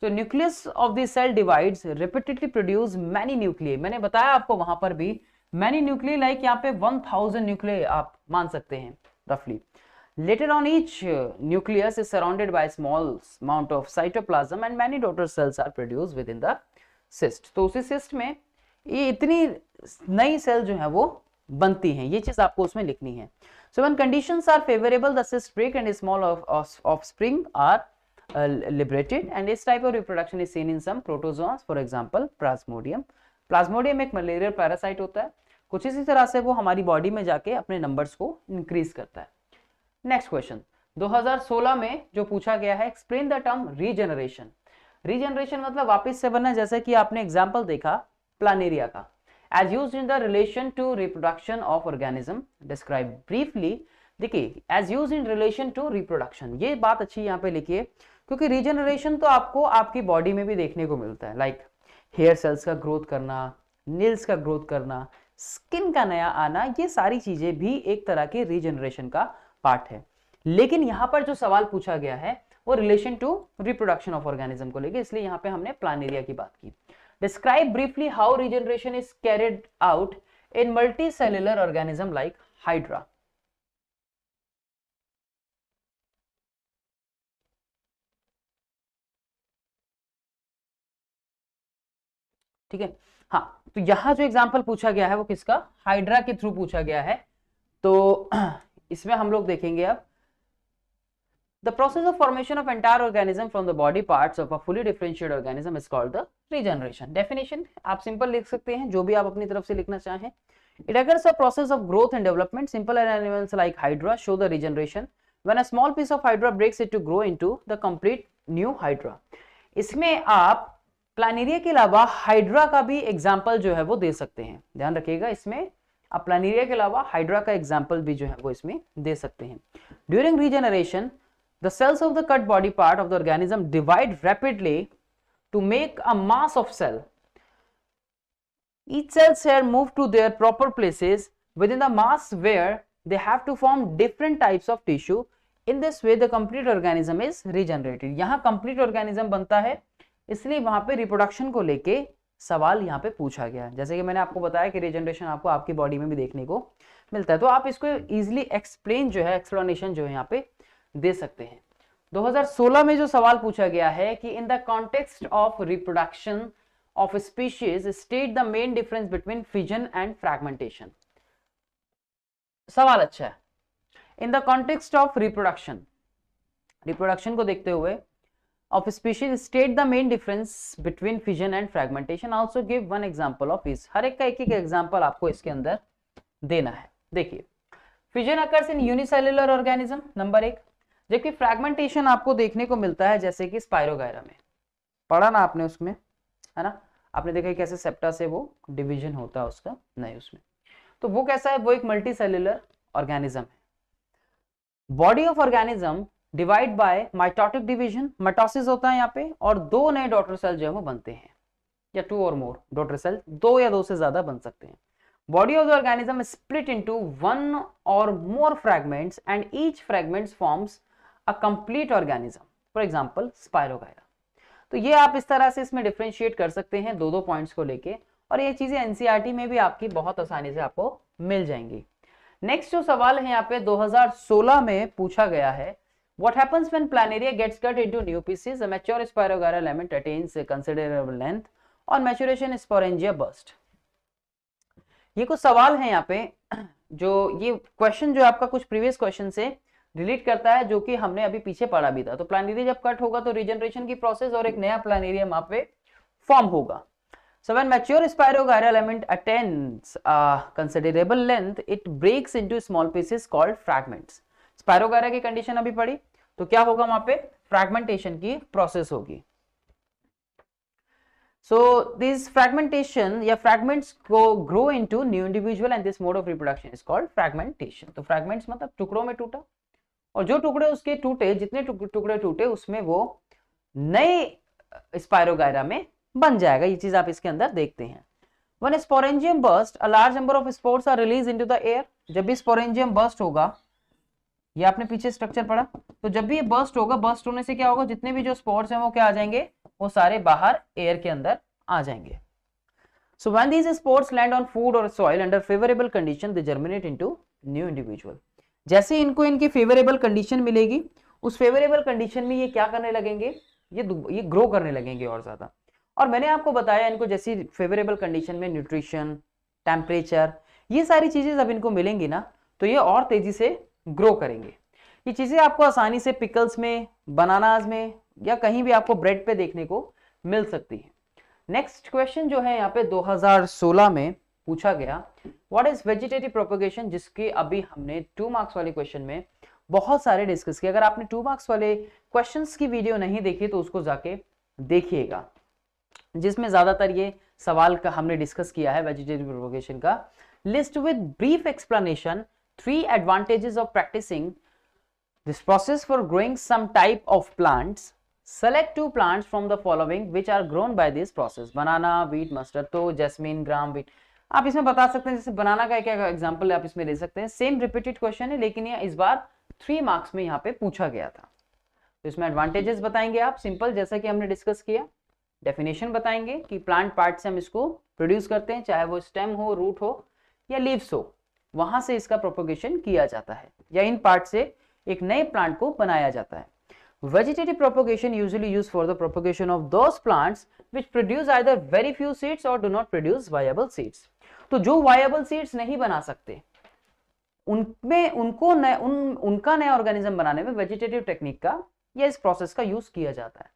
तो nucleus of the cell divides repeatedly produce many nuclei, मैंने बताया आपको वहां पर भी मैनी न्यूक्लियाई, लाइक यहाँ पे 1000 न्यूक्लियाई आप मान सकते हैं रफली। Later on, each nucleus is surrounded by a small amount of cytoplasm and many daughter cells are produced within the cyst. तो उसी cyst में ये इतनी नई सेल जो है वो बनती हैं, ये चीज आपको उसमें लिखनी है। So when conditions are favorable, the cyst break and small offspring are liberated, and this type of reproduction is seen in some protozoans, for example Plasmodium. Plasmodium एक मलेरियल पैरासाइट होता है, कुछ इसी तरह से वो हमारी बॉडी में जाके अपने नंबर्स को इंक्रीज करता है। नेक्स्ट क्वेश्चन 2016 में जो पूछा गया है, explain the term regeneration. Regeneration मतलब वापस से बनना, जैसे कि आपने एग्जांपल देखा प्लानेरिया का, as used in the relation to reproduction of organism, describe briefly. देखिए as used in relation to reproduction, ये बात अच्छी यहाँ पे लिखिए, क्योंकि रीजनरेशन तो आपको आपकी बॉडी में भी देखने को मिलता है, लाइक हेयर सेल्स का ग्रोथ करना, नेल्स का ग्रोथ करना, स्किन का नया आना, ये सारी चीजें भी एक तरह के रीजनरेशन का पार्ट है। लेकिन यहां पर जो सवाल पूछा गया है वो relation to reproduction of organism को लेके, इसलिए यहां पे हमने प्लानेरिया की बात की। Describe briefly how regeneration is carried out in multi cellular organism like hydra. ठीक है, हाँ, तो यहां जो एग्जांपल पूछा गया है वो किसका, हाइड्रा के थ्रू पूछा गया है। तो इसमें हम लोग देखेंगे अब the process of formation of entire organism from the body parts of a fully differentiated organism is called the regeneration. Definition आप सिंपल लिख सकते हैं, जो भी आप अपनी तरफ से लिखना चाहें। It occurs a process of growth and development. Simple animals like hydra show the regeneration when a small piece of hydra breaks it to grow into the complete new hydra. इसमें आप प्लानेरिया के अलावा hydra का भी example जो है वो दे सकते हैं, ध्यान रखिएगा, इसमें आप प्लानेरिया के अलावा हाइड्रा का एग्जाम्पल भी जो है वो इसमें दे सकते हैं। During regeneration the cells of the cut body part of the organism divide rapidly to make a mass of cell. Each cells here move to their proper places within the mass where they have to form different types of tissue. In this way the complete organism is regenerated. यहाँ complete organism बनता है, इसलिए वहां पे reproduction को लेके सवाल यहाँ पे पूछा गया। जैसे कि मैंने आपको बताया कि रिजनरेशन आपको आपकी बॉडी में भी देखने को मिलता है, तो आप इसको इजिली एक्सप्लेन जो है, एक्सप्लेनेशन जो है यहाँ पे दे सकते हैं। 2016 में जो सवाल पूछा गया है कि in the context of reproduction of species state the main difference between fission and fragmentation. सवाल अच्छा है। In the context of reproduction, reproduction को देखते हुए, of species state the main difference between fission and fragmentation, also give one example of each. हर एक का एक एग्जांपल आपको इसके अंदर देना है। देखिए fission occurs in unicellular organism, number एक, जबकि फ्रैगमेंटेशन आपको देखने को मिलता है जैसे कि स्पाइरोगायरा में, पढ़ा ना आपने उसमें, है ना, आपने देखा कैसे सेप्टा से वो डिवीजन होता है उसका, नहीं उसमें, तो वो कैसा है, वो एक मल्टी सेल्युलर ऑर्गेनिज्म है। Body of organism divide by mitotic division, mitosis होता है यहाँ पे, और दो नए डॉटर सेल जो है वो बनते हैं, या टू और मोर डॉटर सेल, दो या दो से ज्यादा बन सकते हैं. Body of the organism is split into one or more fragments and each fragment forms a complete organism. For example, Spirogyra. तो ये आप इस तरह से इसमें डिफरेंशिएट कर सकते हैं दो दो पॉइंट्स को लेके, और ये चीजें एनसीईआरटी में भी आपकी बहुत आसानी से आपको मिल जाएंगी. नेक्स्ट जो सवाल है यहाँ पे 2016 में पूछा गया है, What happens when planaria gets cut into new pieces? A mature Spirogyra element attains a considerable length. On maturation, sporangia burst. ये कुछ सवाल हैं यहाँ पे, जो ये क्वेश्चन जो आपका कुछ प्रीवियस क्वेश्चन से रिलेट करता है, जो कि हमने अभी पीछे पढ़ा भी था. तो प्लानेरिया जब कट होगा तो रीजनरेशन की प्रोसेस और एक नया प्लानेरियम वहां पे फॉर्म होगा. So when mature Spirogyra element attains a considerable length, it breaks into small pieces called fragments. Spirogyra की कंडीशन अभी पढ़ी, तो क्या होगा वहां पे, फ्रैगमेंटेशन की प्रोसेस होगी. So these fragmentation या fragments को grow into new individual and this mode of reproduction is called fragmentation. तो fragments मतलब टुकड़ों में टूटा, और जो टुकड़े उसके टूटे, जितने टुकड़े टूटे उसमें वो नए स्पायरोगायरा में बन जाएगा. ये चीज आप इसके अंदर देखते हैं. When a sporangium burst, a large number of spores are released into the air. जब भी sporangium burst होगा, ये आपने पीछे स्ट्रक्चर पढ़ा, तो जब भी ये बर्स्ट होगा, बर्स्ट होने से क्या होगा, जितने भी जो स्पोर्स हैं वो क्या आ जाएंगे, वो सारे बाहर एयर के अंदर आ जाएंगे. So when these spores land on food or soil under favorable condition, they germinate into new individual. जैसे इनको इनकी फेवरेबल कंडीशन मिलेगी, उस फेवरेबल कंडीशन में ये क्या करने लगेंगे, ये ग्रो करने लगेंगे और ज्यादा. और मैंने आपको बताया इनको जैसी फेवरेबल कंडीशन में न्यूट्रिशन, टेम्परेचर, ये सारी चीजें जब इनको मिलेंगी ना, तो ये और तेजी से ग्रो करेंगे. ये चीजें आपको आसानी से पिकल्स में, बनानाज में, या कहीं भी आपको ब्रेड पे देखने को मिल सकती है. नेक्स्ट क्वेश्चन जो है यहाँ पे 2016 में पूछा गया, व्हाट इज वेजिटेटिव प्रोपगेशन, जिसकी अभी हमने 2 मार्क्स वाले क्वेश्चन में बहुत सारे डिस्कस किए. अगर आपने 2 मार्क्स वाले क्वेश्चंस की वीडियो नहीं देखी तो उसको जाके देखिएगा, जिसमें ज्यादातर ये सवाल का हमने डिस्कस किया है वेजिटेटिव प्रोपगेशन का. List with brief explanation 3 advantages of practicing this process for growing some type of plants. Select 2 plants from the following which are grown by this process. Banana, wheat, mustard. तो jasmine, ग्राम, wheat. आप इसमें बता सकते हैं, जैसे बनाना का क्या example आप इसमें ले सकते हैं. सेम रिपीटेड क्वेश्चन है, लेकिन ये इस बार 3 मार्क्स में यहाँ पे पूछा गया था. तो इसमें एडवांटेजेस बताएंगे आप, सिंपल जैसा कि हमने डिस्कस किया. डेफिनेशन बताएंगे कि प्लांट पार्ट से हम इसको प्रोड्यूस करते हैं, चाहे वो स्टेम हो, रूट हो या लीव्स हो, वहां से इसका प्रोपोगेशन किया जाता है, या इन पार्ट से एक नए प्लांट को बनाया जाता है. Vegetative propagation usually used for the propagation of those plants which produce either very few seeds or do not produce viable seeds. तो जो viable seeds नहीं बना सकते, उनमें उनका नया ऑर्गेनिज्म बनाने में वेजिटेटिव टेक्निक का या इस प्रोसेस का यूज किया जाता है.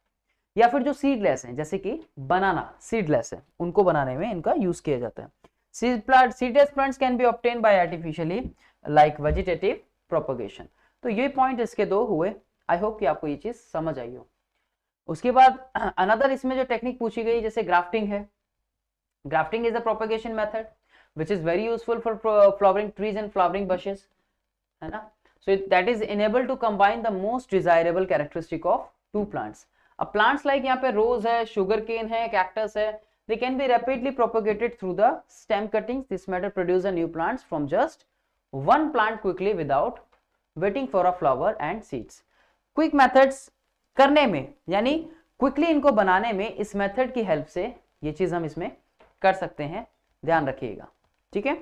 या फिर जो सीडलेस हैं, जैसे कि बनाना सीडलेस है, उनको बनाने में इनका यूज किया जाता है. Seedless plants can be obtained by artificially like vegetative propagation. तो ये पॉइंट इसके 2 हुए. आई होप कि आपको ये चीज समझ आई हो. उसके बाद अनदर इसमें जो टेक्निक पूछी गई, जैसे ग्राफ्टिंग है. Grafting is a propagation method which is very useful for flowering trees and flowering bushes, है ना. So that is enable to combine the most desirable characteristic of 2 plants. अब plants like यहाँ पे रोज है, शुगर केन है, cactus है, they can be rapidly propagated through the stem cuttings. This method produces new plants from just one plant quickly without waiting for a flower and seeds. Quick methods करने में, यानी quickly इनको बनाने में, इस method की help से ये चीज हम इसमें कर सकते हैं. ध्यान रखिएगा, ठीक है.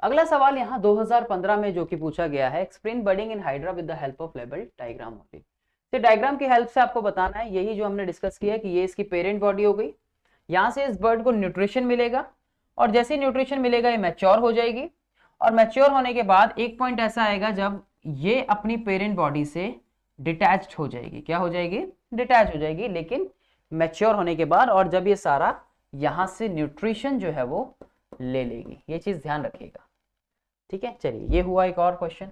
अगला सवाल यहाँ 2015 में जो कि पूछा गया है, explain budding in hydra with the help of label diagram only. तो डायग्राम की हेल्प से आपको बताना है, यही जो हमने डिस्कस किया कि ये इसकी पेरेंट बॉडी हो गई. यहाँ से इस बर्ड को न्यूट्रिशन मिलेगा, और जैसे न्यूट्रिशन मिलेगा ये मैच्योर हो जाएगी, और मैच्योर होने के बाद एक पॉइंट ऐसा आएगा जब ये अपनी पेरेंट बॉडी से डिटैच्ड हो जाएगी. क्या हो जाएगी? डिटैच हो जाएगी, लेकिन मैच्योर होने के बाद, और जब ये सारा यहाँ से न्यूट्रिशन जो है वो ले लेगी. ये चीज ध्यान रखिएगा, ठीक है. चलिए, ये हुआ एक और question.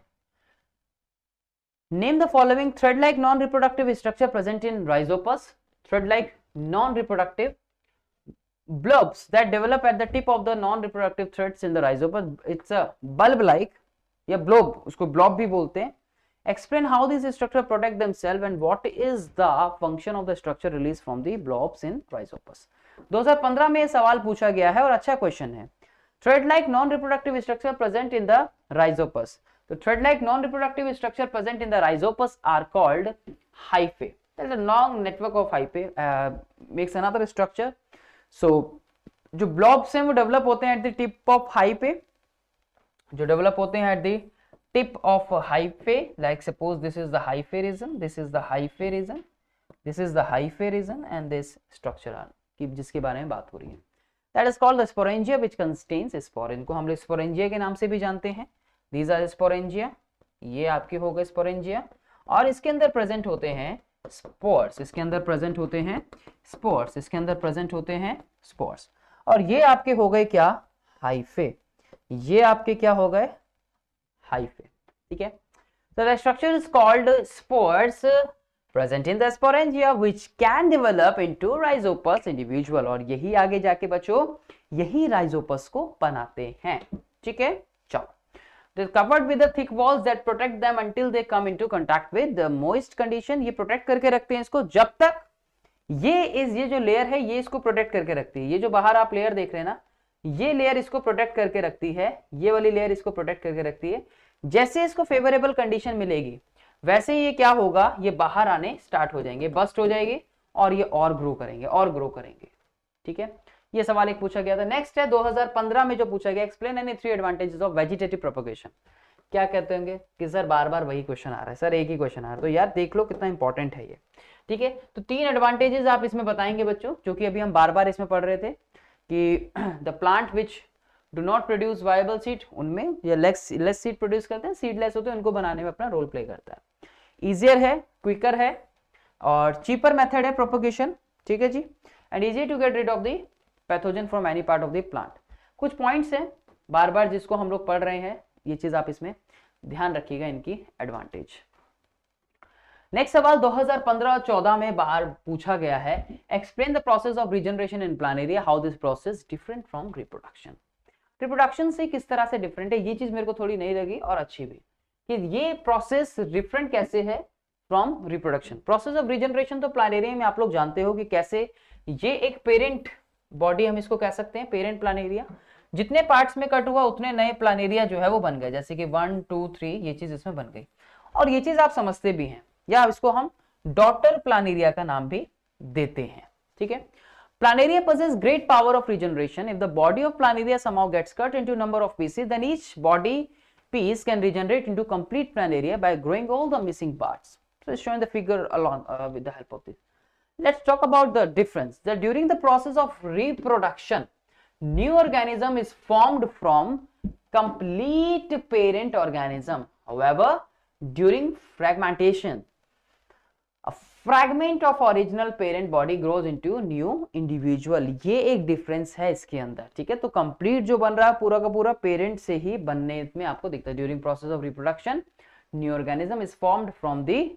Name the following thread like non reproductive structure present in Rhizopus. Thread like non reproductive blobs that develop at the tip of the non-reproductive threads in the rhizopus. It's a bulb-like या blob, उसको blob भी बोलते हैं. Explain how these structures protect themselves and what is the function of the structure released from the blobs in rhizopus. 2015 में ये सवाल पूछा गया है और अच्छा क्वेश्चन है. Thread-like non-reproductive structure present in the rhizopus. The thread-like non-reproductive structure present in the rhizopus are called hyphae. That is a long network of hyphae makes another structure. So जो blobs हैं वो develop होते हैं at the tip of hyphae, जो develop होते हैं at the tip of hyphae. Like suppose this is the hyphae region, this is the hyphae region, this is the hyphae region, and this structure की जिसके बारे में बात हो रही है. That is called the sporangia which contains spore. इनको हम लोग sporangia के नाम से भी जानते हैं. These are sporangia. ये आपके हो गए sporangia और इसके अंदर present होते हैं स्पोर्स. इसके अंदर प्रेजेंट होते हैं स्पोर्स. इसके अंदर प्रेजेंट होते हैं स्पोर्स. और ये आपके हो गए क्या? हाइफे. ये आपके क्या हो गए? हाइफे. ठीक है. So the structure is called spores present in the sporangia which can develop into rhizopus individual. और यही आगे जाके बच्चों यही rhizopus को बनाते हैं. ठीक है. चलो. They are covered with the thick walls that protect them until they come into contact with the moist condition. ये प्रोटेक्ट करके रखते हैं इसको जब तक ये जो लेयर है ये इसको प्रोटेक्ट करके रखती है. ये जो बाहर आप लेयर देख रहे हैं ना, ये लेयर इसको प्रोटेक्ट करके रखती है. ये वाली लेयर इसको प्रोटेक्ट करके रखती है. जैसे इसको फेवरेबल कंडीशन मिलेगी वैसे ये क्या होगा, ये बाहर आने स्टार्ट हो जाएंगे, बस्ट हो जाएगी और ये और ग्रो करेंगे और ग्रो करेंगे. ठीक है. ये सवाल एक पूछा गया था. नेक्स्ट है 2015 में जो पूछा गया, explain any 3 advantages of vegetative propagation. क्या कहते होंगे कि सर बार बार वही क्वेश्चन आ रहा है, सर एक ही क्वेश्चन आ रहा है. तो यार देख लो कितना इंपॉर्टेंट है ये. ठीक है. तो 3 एडवांटेजेस आप इसमें बताएंगे बच्चों, जो कि अभी हम बार बार इसमें पढ़ रहे थे कि the plant which do not produce viable seed, उनमें या लेस सीड प्रोड्यूस करते हैं, सीडलेस होते हैं, उनको बनाने में अपना रोल प्ले करता है. ईजियर है, क्विकर है और चीपर मेथड है प्रोपगेशन. ठीक है जी. And easy to get rid of the pathogen from any part of the plant. कुछ पॉइंट्स हैं बार बार जिसको हम लोग पढ़ रहे हैं, ये चीज आप इसमें ध्यान रखिएगा, इनकी एडवांटेज. नेक्स्ट सवाल 2015-14 में बाहर पूछा गया है, explain the process of regeneration in Planaria, how this process different from reproduction. Reproduction से किस तरह से डिफरेंट है, ये चीज मेरे को थोड़ी नहीं लगी और अच्छी भी, कि ये प्रोसेस डिफरेंट कैसे है from reproduction. Process of regeneration तो प्लानेरिया में आप लोग जानते हो कि कैसे ये एक पेरेंट बॉडी, हम इसको कह सकते हैं पेरेंट प्लानेरिया, जितने पार्ट्स में कट हुआ उतने नए प्लानेरिया जो है वो बन गए, जैसे कि 1 2 3 ये चीज इसमें बन गई. और ये चीज आप समझते भी हैं, या इसको हम डॉटर प्लानेरिया का नाम भी देते हैं. ठीक है. Planaria possess great power of regeneration. If the body of planaria somehow gets cut into number of pieces, then each body piece can regenerate into complete planaria by growing all the missing parts. So it's showing the figure along with the help of this. Let's talk about the difference. That during the process of reproduction, new organism is formed from complete parent organism. However, during fragmentation, a fragment of original parent body grows into new individual. ये एक difference है इसके अंदर. ठीक है. तो complete जो बन रहा है पूरा का पूरा पेरेंट से ही बनने में आपको दिखता है. During process of reproduction, new organism is formed from the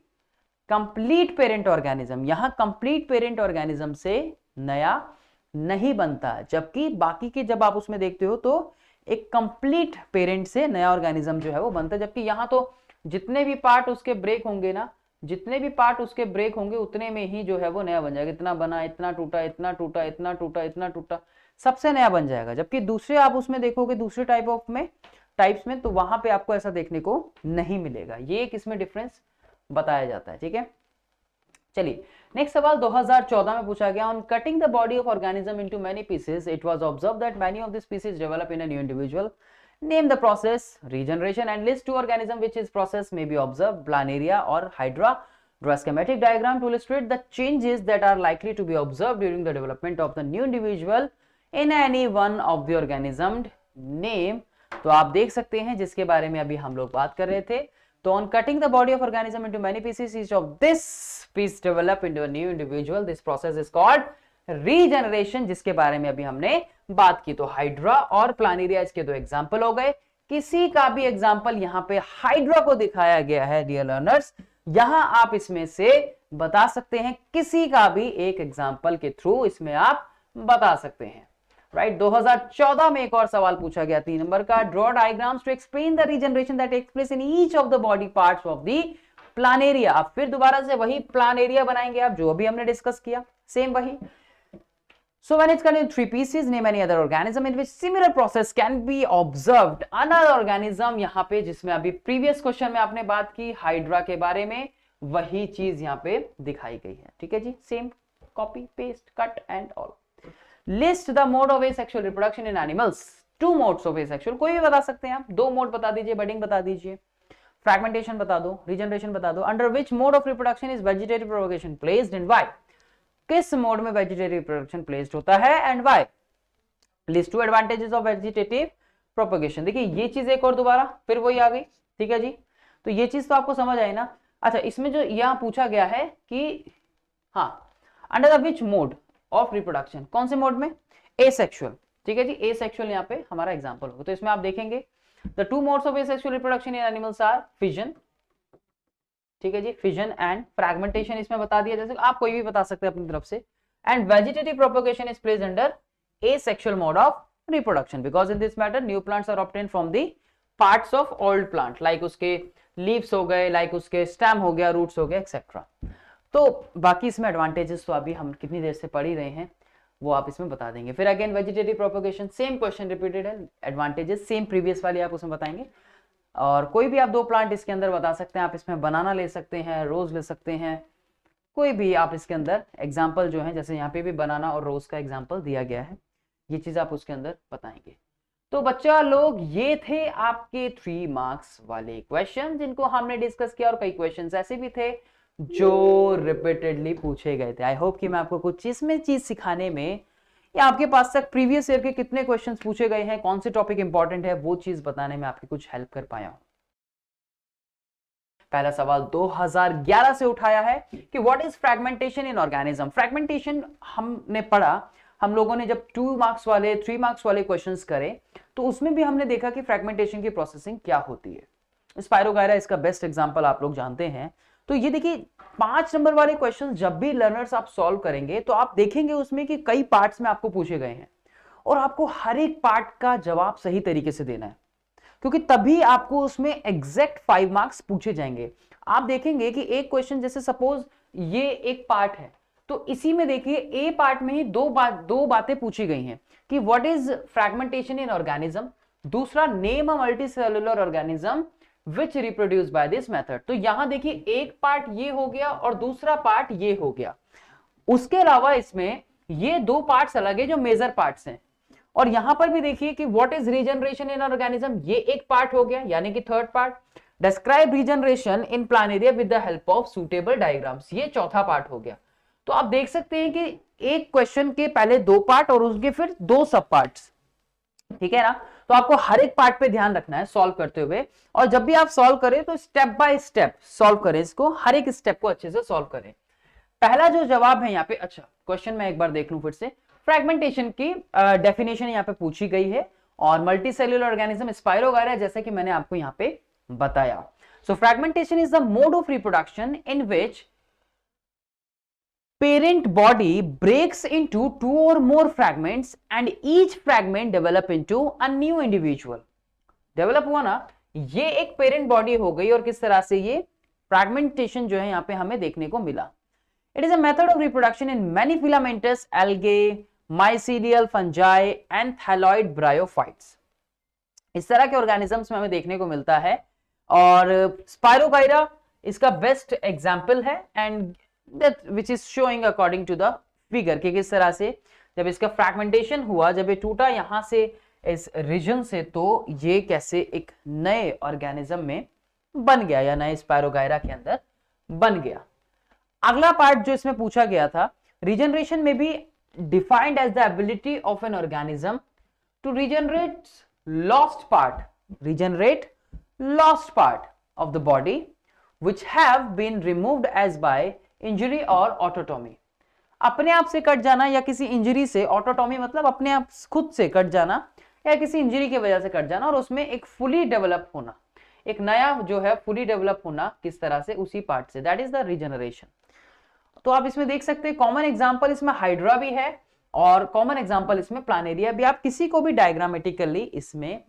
complete parent organism. यहां कंप्लीट पेरेंट ऑर्गेनिज्म से नया नहीं बनता, जबकि बाकी के जब आप उसमें देखते हो तो एक कंप्लीट पेरेंट से नया ऑर्गेनिज्म जो है वो बनता है. जबकि यहां तो जितने भी पार्ट उसके ब्रेक होंगे ना, जितने भी पार्ट उसके ब्रेक होंगे उतने में ही जो है वो नया बन जाएगा. इतना बना, इतना टूटा, इतना टूटा, इतना टूटा, इतना टूटा, सबसे नया बन जाएगा. जबकि दूसरे आप उसमें देखोगे दूसरे टाइप्स में तो वहां पे आपको ऐसा देखने को नहीं मिलेगा. ये एक इसमें डिफरेंस बताया जाता है. ठीक है. चलिए नेक्स्ट सवाल 2014 में पूछा गया, on cutting the body of organism into many pieces it was observed that many of this pieces develop in a new individual. Name the process, regeneration, and list 2 organisms which is process may be observed, planaria or hydra. Draw a schematic diagram to illustrate the changes that are likely to be observed during the development of the new individual in any one of the organism. Name. तो आप देख सकते हैं जिसके बारे में अभी हम लोग बात कर रहे थे. तो on cutting the body of organism into many pieces, each of this piece develop into a new individual. This process is called regeneration, जिसके बारे में अभी हमने बात की. तो हाइड्रा और प्लानेरिया इसके 2 एग्जांपल हो गए. किसी का भी एग्जांपल यहां पे हाइड्रा को दिखाया गया है डियर लर्नर्स. यहां आप इसमें से बता सकते हैं किसी का भी एक एग्जांपल के थ्रू इसमें आप बता सकते हैं, राइट। 2014 में एक और सवाल पूछा गया 3 नंबर का, draw diagrams to explain the regeneration that takes place in each of the body parts of the planaria. अब फिर दोबारा से वही प्लानेरिया बनाएंगे आप, जो अभी हमने डिस्कस किया, सेम वही। So when it's cut into 3 pieces, name any other organism in which similar process can be observed. Another organism यहाँ पे, जिसमें अभी previous question में आपने बात की हाइड्रा के बारे में, वही चीज यहाँ पे दिखाई गई है, ठीक है जी। Same copy paste cut and all. List the mode of asexual reproduction in animals. 2 modes of asexual, कोई भी बता सकते हैं आप, 2 मोड बता दीजिए, बडिंग बता दीजिए, फ्रैगमेंटेशन बता दो, रीजनरेशन बता दो। Under which mode of reproduction is vegetative propagation placed and why? किस मोड में वेजिटेटिव प्रोपगेशन प्लेस्ड होता है and why? List 2 advantages of vegetative propagation. देखिए ये चीज एक और दोबारा फिर वही आ गई, ठीक है जी। तो ये चीज तो आपको समझ आई ना। अच्छा, इसमें जो यहां पूछा गया है कि हाँ, under the which mode of reproduction, कौन से मोड में? एसेक्सुअल, ठीक है जी। एसेक्सुअल यहाँ पे हमारा एग्जांपल होगा। तो इसमें आप देखेंगे the 2 modes of asexual reproduction in animals are fission, ठीक है जी, फिजन एंड फ्रैगमेंटेशन इसमें बता दिया, जैसे आप कोई भी बता सकते हैं अपनी तरफ से। And vegetative propagation is placed under asexual mode of reproduction because in this matter new plants are obtained from the parts of old plant, like उसके leaves हो गए, like उसके stem हो गया, roots हो गए, एक्सेट्रा। तो बाकी इसमें एडवांटेजेस तो अभी हम कितनी देर से पढ़ ही रहे हैं, वो आप इसमें बता देंगे। फिर again vegetative propagation, same question repeated है, एडवांटेजेस सेम प्रीवियस वाली आप उसमें बताएंगे। और कोई भी आप 2 प्लांट इसके अंदर बता सकते हैं, आप इसमें बनाना ले सकते हैं, रोज ले सकते हैं, कोई भी आप इसके अंदर एग्जाम्पल जो है, जैसे यहाँ पे भी बनाना और रोज का एग्जाम्पल दिया गया है, ये चीज आप उसके अंदर बताएंगे। तो बच्चा लोग, ये थे आपके 3 मार्क्स वाले क्वेश्चन जिनको हमने डिस्कस किया, और कई क्वेश्चंस ऐसे भी थे जो रिपीटेडली पूछे गए थे। आई होप कि मैं आपको कुछ इसमें चीज सिखाने में, या आपके पास तक प्रीवियस ईयर के कितने क्वेश्चंस पूछे गए हैं, कौन से टॉपिक इंपॉर्टेंट है, वो चीज बताने में आपकी कुछ हेल्प कर पाया हूं। पहला सवाल 2011 से उठाया है कि what is fragmentation in organism. Fragmentation हमने पढ़ा, हम लोगों ने जब 2 मार्क्स वाले 3 मार्क्स वाले क्वेश्चंस करे, तो उसमें भी हमने देखा कि फ्रैगमेंटेशन की प्रोसेसिंग क्या होती है। स्पाइरोगायरा इसका बेस्ट एग्जांपल आप लोग जानते हैं। तो ये देखिए 5 नंबर वाले क्वेश्चन जब भी लर्नर्स आप सॉल्व करेंगे, तो आप देखेंगे उसमें कि कई पार्ट्स में आपको पूछे गए हैं, और आपको हर एक पार्ट का जवाब सही तरीके से देना है, क्योंकि तभी आपको उसमें एग्जैक्ट 5 मार्क्स पूछे जाएंगे। आप देखेंगे कि एक क्वेश्चन, जैसे सपोज ये एक पार्ट है, तो इसी में देखिए ए पार्ट में ही दो बातें पूछी गई हैं कि what is fragmentation in organism, दूसरा name a multicellular organism which reproduce by this method. तो यहां देखिए एक पार्ट ये हो गया और दूसरा पार्ट ये हो गया। उसके अलावा इसमें ये 2 पार्ट्स अलग है जो मेजर पार्ट्स हैं, और यहां पर भी देखिए कि what is regeneration in organism, ये एक पार्ट हो गया, यानी कि third part. Describe regeneration in Planaria with the help of suitable diagrams, ये चौथा पार्ट हो गया। तो आप देख सकते हैं कि एक क्वेश्चन के पहले 2 पार्ट और उसके फिर 2 सब पार्ट्स, ठीक है ना। तो आपको हर एक पार्ट पे ध्यान रखना है सॉल्व करते हुए, और जब भी आप सॉल्व करें तो स्टेप बाय स्टेप सॉल्व करें इसको, हर एक स्टेप को अच्छे से सॉल्व करें। पहला जो जवाब है यहाँ पे, अच्छा क्वेश्चन मैं एक बार देख लूं फिर से, फ्रैगमेंटेशन की डेफिनेशन यहाँ पे पूछी गई है, और मल्टीसेल्युलर ऑर्गेनिज्म स्पाइरोगायरा, जैसे कि मैंने आपको यहाँ पे बताया। So fragmentation is the mode of reproduction in which parent body breaks into 2 or more fragments and each fragment develop into a new individual। develop हुआ ना, ये एक पेरेंट बॉडी हो गई, और किस तरह से ये फ्रैगमेंटेशन जो है यहाँ पे हमें देखने को मिला। It is a method of reproduction in many filamentous algae, mycelial fungi and thalloid bryophytes. इस तरह के ऑर्गेनिजम्स में हमें देखने को मिलता है, और स्पाइरोगायरा इसका बेस्ट एग्जाम्पल है, and that which is showing according to the figure कि किस तरह से जब इसका फ्रैगमेंटेशन हुआ, जब ये टूटा यहां से इस रीजन से, तो ये कैसे एक नए ऑर्गेनिज्म में बन गया, या नए स्पाइरोगायरा के अंदर बन गया। अगला पार्ट जो इसमें पूछा गया था, रीजनरेशन में भी defined as the ability of an organism to regenerate lost part of the body which have been removed as by injury और ऑटोटॉमी। अपने आप से कट जाना या किसी इंजरी से, ऑटोटॉमी मतलब अपने आप खुद से कट जाना या किसी इंजरी की वजह से कट जाना, और उसमें एक फुली डेवलप होना, एक नया जो है फुली डेवलप होना, किस तरह से उसी पार्ट से, दैट इज द रीजनरेशन। तो आप इसमें देख सकते हैं कॉमन एग्जांपल इसमें हाइड्रा भी है, और कॉमन एग्जांपल इसमें प्लानेरिया भी आप किसी को भी डायग्रामेटिकली इसमें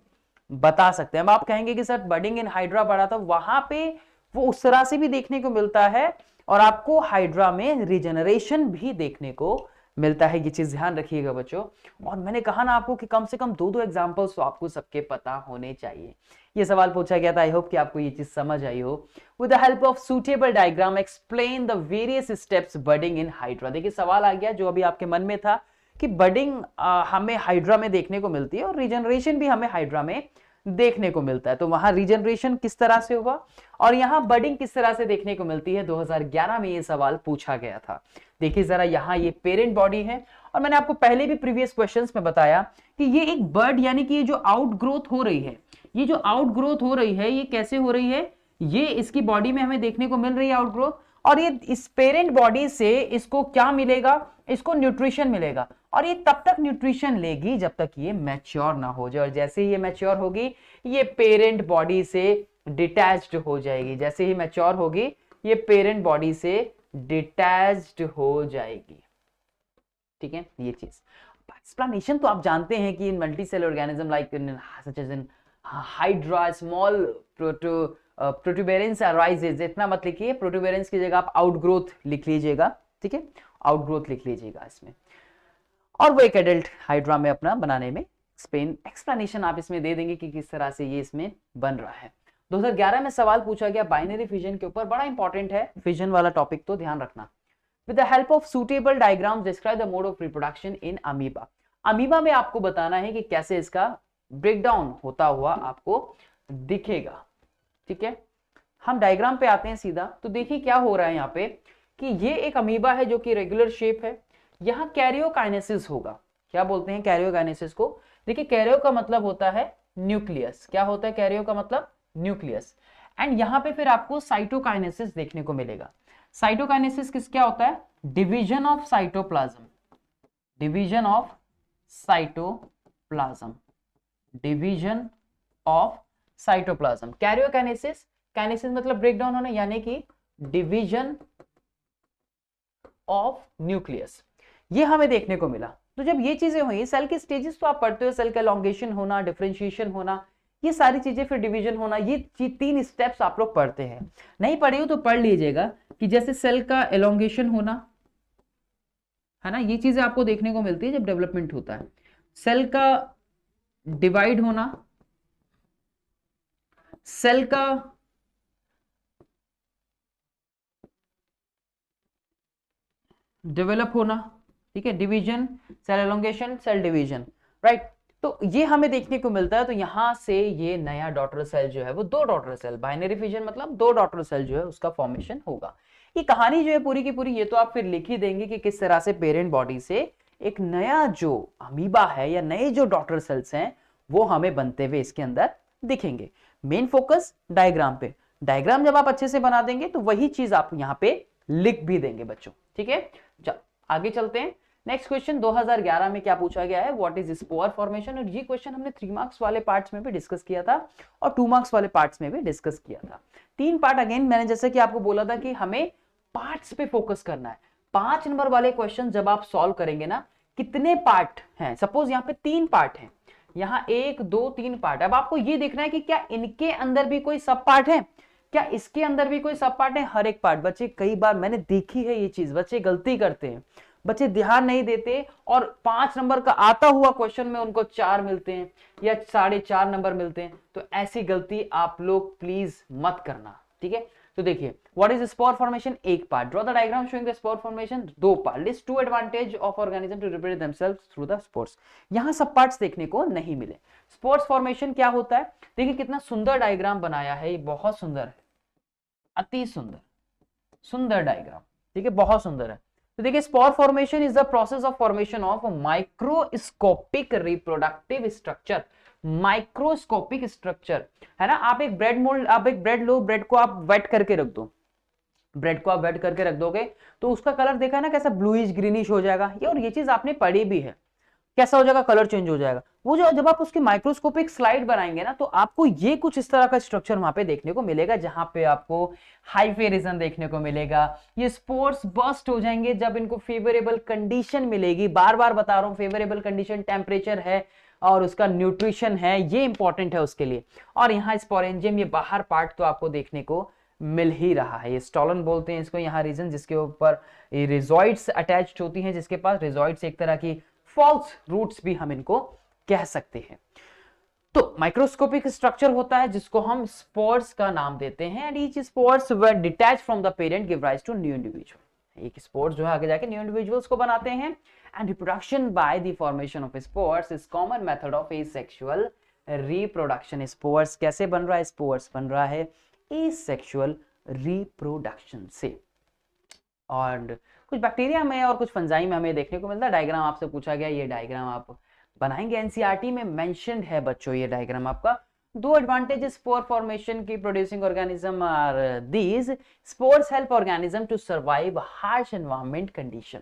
बता सकते हैं। अब आप कहेंगे कि सर बडिंग इन हाइड्रा पढ़ा था, वहां पे वो उस तरह से भी देखने को मिलता है और आपको हाइड्रा में रिजेनरेशन भी देखने को मिलता है। ये चीज ध्यान रखिएगा बच्चों। और मैंने कहा ना आपको कि कम से कम दो एग्जांपल्स तो आपको सबके पता होने चाहिए। ये सवाल पूछा गया था, आई होप कि आपको ये चीज समझ आई हो। With the help of suitable diagram explain the various steps budding in hydra. देखिए सवाल आ गया जो अभी आपके मन में था कि बडिंग हमें हाइड्रा में देखने को मिलती है और रीजनरेशन भी हमें हाइड्रा में देखने को मिलता है, तो वहां रीजनरेशन किस तरह से होगा और यहां बडिंग किस तरह से देखने को मिलती है। 2011 में ये सवाल पूछा गया था। देखिए जरा, यहां ये पेरेंट बॉडी है और मैंने आपको पहले भी प्रीवियस क्वेश्चंस में बताया कि ये एक बर्ड यानी कि ये जो आउटग्रोथ हो रही है, ये जो आउटग्रोथ हो रही है ये कैसे हो रही है, ये इसकी बॉडी में हमें देखने को मिल रही है आउटग्रोथ। और ये इस पेरेंट बॉडी से इसको क्या मिलेगा, इसको न्यूट्रिशन मिलेगा और ये तब तक न्यूट्रिशन लेगी जब तक ये मैच्योर ना हो जाए। और जैसे ही ये मैच्योर होगी ये पेरेंट बॉडी से डिटैच्ड हो जाएगी। जैसे ही मैच्योर होगी ये पेरेंट बॉडी से डिटैच्ड हो जाएगी। ठीक है, ये चीज एक्सप्लेनेशन तो आप जानते हैं कि in multicellular organism like such as in hydra small protuberance arises. इतना मत लिखिए, प्रोटूबेरेंस की जगह आप आउटग्रोथ लिख लीजिएगा। ठीक है, आउटग्रोथ लिख लीजिएगा इसमें। और वो एक एडल्ट हाइड्रा में अपना बनाने में एक्सप्लेनेशन आप इसमें दे देंगे कि किस तरह से ये इसमें बन रहा है। 2011 में सवाल पूछा गया बाइनरी फिजन के ऊपर, बड़ा इंपॉर्टेंट है फिजन वाला टॉपिक, तो ध्यान रखना। With the help of suitable diagrams describe the mode of reproduction in amoeba. Amoeba में आपको बताना है कि कैसे इसका ब्रेकडाउन होता हुआ आपको दिखेगा। ठीक है, हम डायग्राम पे आते हैं सीधा। तो देखिए क्या हो रहा है यहाँ पे कि ये एक अमीबा है जो कि रेगुलर शेप है। यहाँ कैरियोकाइनेसिस होगा। क्या बोलते हैं कैरियोकाइनेसिस को? देखिए कैरियो का मतलब होता है न्यूक्लियस। क्या होता है कैरियो का मतलब? न्यूक्लियस। एंड यहाँ पे फिर आपको साइटोकाइनेसिस देखने को मिलेगा। साइटोकाइनेसिस किस क्या होता है? Division of cytoplasm. Division of cytoplasm. Division of cytoplasm. Karyokinesis, kinesis मतलब ब्रेकडाउन होना, यानी कि डिवीजन ऑफ न्यूक्लियस, ये हमें देखने को मिला। तो जब ये चीजें हुई, सेल के स्टेजेस तो आप पढ़ते हो, सेल का एलोंगेशन होना, डिफरेंशिएशन होना, ये सारी चीजें, फिर डिवीजन होना, ये 3 स्टेप्स आप लोग पढ़ते हैं। नहीं पढ़े हो तो पढ़ लीजिएगा कि जैसे सेल का एलोंगेशन होना है ना, ये चीजें आपको देखने को मिलती है जब डेवलपमेंट होता है। सेल का डिवाइड होना, सेल का डेवलप होना, ठीक है, division, cell elongation, cell division, right. तो ये हमें देखने को मिलता है। तो यहां से ये नया डॉटर सेल जो है वो 2 डॉटर सेल, बाइनरी फिजन मतलब 2 डॉटर सेल जो है उसका फॉर्मेशन होगा। ये कहानी जो है पूरी की पूरी, ये तो आप फिर लिख ही देंगे कि किस तरह से पेरेंट बॉडी से एक नया जो अमीबा है या नए जो डॉटर सेल्स हैं वो हमें बनते हुए इसके अंदर दिखेंगे। मेन फोकस डायग्राम पे। डायग्राम जब आप अच्छे से बना देंगे तो वही चीज आप यहाँ पे लिख भी देंगे बच्चों। ठीक है, चलो आगे चलते हैं। नेक्स्ट क्वेश्चन 2011 में क्या पूछा गया है, व्हाट इज स्पोर फॉर्मेशन। और ये क्वेश्चन हमने 3 मार्क्स वाले पार्ट्स में भी डिस्कस किया था और 2 मार्क्स वाले पार्ट्स में भी डिस्कस किया था। 3 पार्ट अगेन मैंने जैसे कि आपको बोला था कि हमें पार्ट्स पे फोकस करना है। 5 नंबर वाले क्वेश्चन जब आप सॉल्व करेंगे ना, कितने पार्ट हैं, सपोज यहाँ पे 3 पार्ट हैं, यहाँ 1 2 3 पार्ट। अब आपको ये देखना है कि क्या इनके अंदर भी कोई सब पार्ट है, क्या इसके अंदर भी कोई सब पार्ट है। हर एक पार्ट, बच्चे कई बार मैंने देखी है ये चीज, बच्चे गलती करते हैं, बच्चे ध्यान नहीं देते और 5 नंबर का आता हुआ क्वेश्चन में उनको 4 मिलते हैं या 4.5 नंबर मिलते हैं। तो ऐसी गलती आप लोग प्लीज मत करना। ठीक है, तो देखिए what is spore formation, 1 part. Draw the diagram showing the spore formation, 2 part. List 2 advantage of organism to represent themselves through the spores. यहां सब पार्ट्स देखने को नहीं मिले। स्पोर्स फॉर्मेशन क्या होता है, देखिए कितना सुंदर डायग्राम बनाया है, ये बहुत सुंदर है, अति सुंदर, सुंदर डायग्राम। ठीक है, बहुत सुंदर है। तो देखिए spore formation is the process of formation of microscopic reproductive structure. Microscopic structure है ना। आप एक ब्रेड मोल्ड, आप एक ब्रेड लो, ब्रेड को आप वेट करके रख दो, ब्रेड को आप वेट करके रख दोगे तो उसका कलर देखा ना कैसा ब्लूइश ग्रीनिश हो जाएगा। ये और ये चीज आपने पढ़ी भी है। कैसा हो जाएगा, कलर चेंज हो जाएगा। वो जो जब आप उसकी माइक्रोस्कोपिक स्लाइड बनाएंगे ना, तो आपको ये कुछ इस तरह का स्ट्रक्चर वहां पे देखने को मिलेगा, जहां पे आपको हाइफेरिज्म देखने को मिलेगा। ये स्पोर्स बर्स्ट हो जाएंगे जब इनको फेवरेबल कंडीशन मिलेगी। बार बार बता रहा हूं, फेवरेबल कंडीशन, टेम्परेचर है और उसका न्यूट्रिशन है, ये इंपॉर्टेंट है उसके लिए। और यहाँ स्पोरेंजियम, ये बाहर पार्ट तो आपको देखने को मिल ही रहा है। ये स्टॉलन बोलते हैं इसको, यहाँ रीजन जिसके ऊपर ये रिजॉइड्स अटैच्ड होती हैं, जिसके पास रिजॉइड्स एक तरह की फॉल्स रूट्स भी हम इनको कह सकते हैं। तो माइक्रोस्कोपिक स्ट्रक्चर होता है जिसको हम स्पोर्स का नाम देते हैं। And each spores were detach from the parent give rise to new individual. एक स्पोर्स जो है आगे जाके न्यू इंडिविजुअल्स को बनाते हैं। And reproduction by the formation of spores is common method of asexual reproduction. Spores कैसे बन रहा है? स्पोर्स बन रहा है एसेक्सुअल रिप्रोडक्शन से। और कुछ बैक्टीरिया में और कुछ फंजाई में हमें देखने को मिलता है। डायग्राम आपसे पूछा गया, ये डायग्राम आप बनाएंगे। एनसीईआरटी में मेंशन्ड है बच्चों ये डायग्राम आपका। दो एडवांटेजेस स्पोर फॉर्मेशन की producing organism are these: spores help organism to survive harsh environment condition,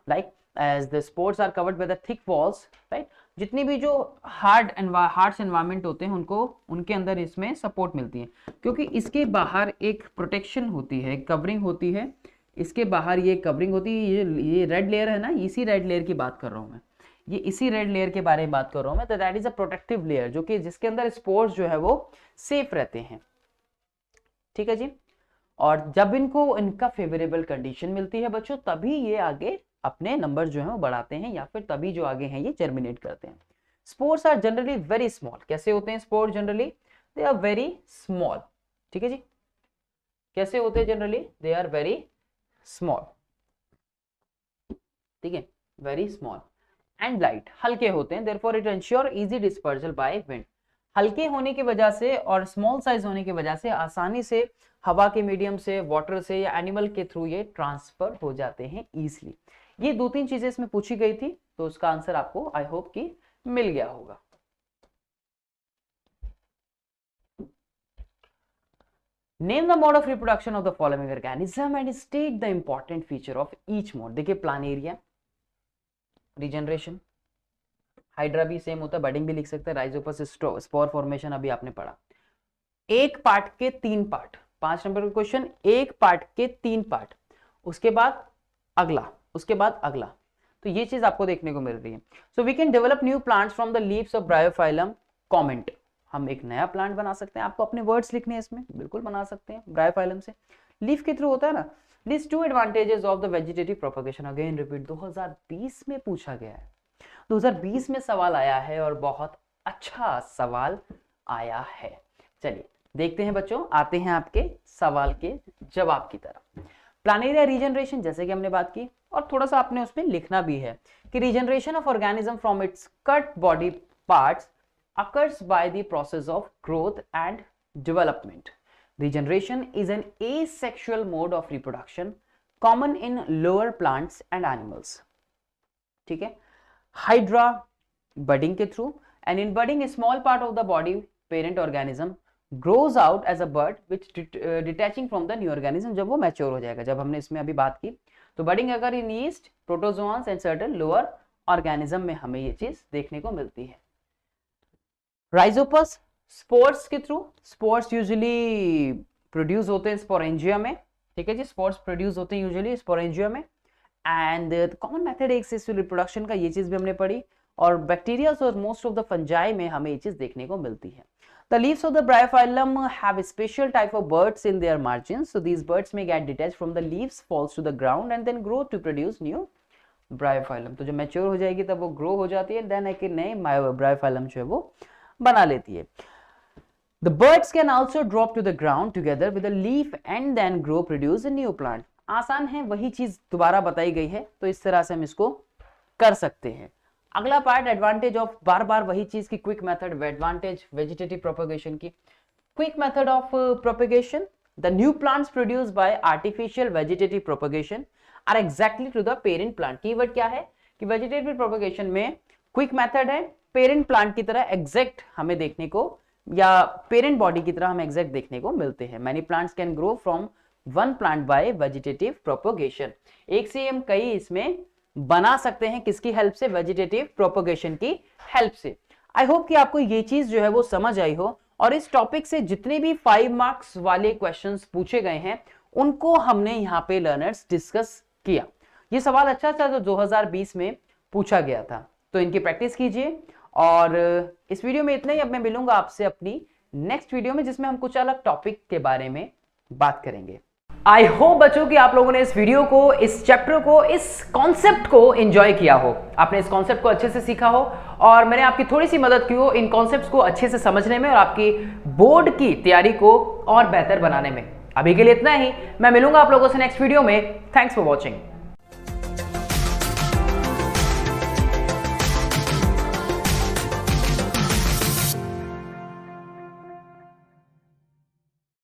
like as the spores are covered by the thick walls, right. जितनी भी जो हार्श एनवायरमेंट होते हैं उनको, उनके अंदर इसमें सपोर्ट मिलती है, क्योंकि इसके बाहर एक प्रोटेक्शन होती है, कवरिंग होती है। इसके बाहर ये कवरिंग होती है, ये रेड लेयर है ना, इसी रेड लेयर की बात कर रहा हूं मैं, ये इसी रेड लेयर के बारे में बात कर रहा हूं मैं। तो that is a protective layer, जो कि जिसके अंदर स्पोर्स जो है वो सेफ रहते हैं, ठीक है जी। और जब इनको इनका फेवरेबल कंडीशन मिलती है बच्चों, तभी ये आगे अपने नंबर जो है वो बढ़ाते हैं, या फिर तभी जो आगे हैं ये जर्मिनेट करते हैं। Spores are generally very small. कैसे होते हैं spores generally? They are very small, ठीक है जी। कैसे होते हैं generally? They are very small, ठीक है, वेरी स्मॉल एंड लाइट, हल्के होते हैं। Therefore it ensure easy dispersal by wind. हल्के होने की वजह से और स्मॉल साइज होने की वजह से आसानी से हवा के मीडियम से, वाटर से या एनिमल के थ्रू ये ट्रांसफर हो जाते हैं इजीली। ये दो तीन चीजें इसमें पूछी गई थी, तो उसका आंसर आपको आई होप कि मिल गया होगा। Name the mode of reproduction of the following organism and state the important feature of each mode। देखिए, प्लानेरिया, रीजनरेशन, हाइड्रा भी सेम होता है, बडिंग भी लिख सकते हैं, राइजोपस, स्पोर फॉर्मेशन अभी आपने पढ़ा। एक पार्ट के तीन पार्ट, 5 नंबर का क्वेश्चन, एक पार्ट के तीन पार्ट, उसके बाद अगला, उसके बाद अगला। तो ये चीज आपको देखने को मिल रही है। So we can develop new plants from the leaves of bryophyllum comment. हम एक नया प्लांट बना सकते हैं। आपको अपने वर्ड्स लिखने हैं इसमें, बिल्कुल बना सकते हैं। ब्रायोफाइलम से लीफ के थ्रू होता है ना। List 2 advantages of the vegetative propagation. Again repeat, 2020 में पूछा गया है, 2020 में सवाल आया है और बहुत अच्छा सवाल आया है। चलिए देखते हैं बच्चों, आते हैं आपके सवाल के जवाब की तरफ। प्लानेरिया रीजनरेशन, जैसे कि हमने बात की, और थोड़ा सा आपने उसमें लिखना भी है कि regeneration of organism from its cut body parts occurs by the process of growth and development. Regeneration is an asexual mode of reproduction common in lower plants and animals. ठीक है, हाइड्रा बडिंग के through, and in budding a small part of the body parent organism grows out as a bud which detaching from the new organism। जब वो mature हो जाएगा, जब हमने इसमें अभी बात की, तो बडिंग अगर in yeast, protozoans and certain lower organism में हमें ये चीज देखने को मिलती है। राइजोपस, स्पोर्स के थ्रू, स्पोर्स यूजुअली प्रोड्यूस होते हैं स्पोरेंजिया में, ठीक है जी। स्पोर्स प्रोड्यूस होते हैं यूजुअली स्पोरेंजिया में। एंड कॉमन मेथड एक्सेसुअल रिप्रोडक्शन का, ये चीज भी हमने पढ़ी। और बैक्टीरिया और मोस्ट ऑफ द फंजाई में हमें ये चीज देखने को मिलती है। The leaves of the bryophyllum have a special type of buds in their margins. So these buds may get detached from the leaves, falls to the ground and then grow to produce new bryophyllum। तो जब mature हो जाएगी तब वो grow हो जाती है, then एक नए ब्रायोफाइलम जो है वो बना लेती है। The birds can also drop to the ground together with a leaf and then grow produce a new plant। आसान है, वही चीज दोबारा बताई गई है, तो इस तरह से हम इसको कर सकते हैं। अगला पार्ट, एडवांटेज ऑफ, बार बार वही चीज की quick method, advantage vegetative propagation की। Quick method of propagation, the new plants produced by artificial vegetative propagation are exactly to the parent plant. Keyword क्या है कि वेजिटेटिव प्रोपगेशन में क्विक मेथड है, पेरेंट प्लांट की तरह एग्जैक्ट हमें देखने को, या पेरेंट बॉडी की तरह हमें एग्जैक्ट देखने को मिलते हैं। Many plants can grow from one plant by vegetative propagation. एक से हम कई इसमें बना सकते हैं किसकी हेल्प से, वेजिटेटिव प्रोपोगेशन की हेल्प से। आई होप कि आपको ये चीज जो है वो समझ आई हो और इस टॉपिक से जितने भी 5 मार्क्स वाले क्वेश्चंस पूछे गए हैं उनको हमने यहाँ पे लर्नर्स डिस्कस किया। ये सवाल अच्छा था जो 2020 में पूछा गया था, तो इनकी प्रैक्टिस कीजिए। और इस वीडियो में इतना ही। अब मैं मिलूंगा आपसे अपनी नेक्स्ट वीडियो में जिसमें हम कुछ अलग टॉपिक के बारे में बात करेंगे। आई होप बच्चों कि आप लोगों ने इस वीडियो को, इस चैप्टर को, इस कॉन्सेप्ट को एंजॉय किया हो, आपने इस कॉन्सेप्ट को अच्छे से सीखा हो और मैंने आपकी थोड़ी सी मदद की हो इन कॉन्सेप्ट्स को अच्छे से समझने में और आपकी बोर्ड की तैयारी को और बेहतर बनाने में। अभी के लिए इतना ही। मैं मिलूंगा आप लोगों से नेक्स्ट वीडियो में। Thanks for watching.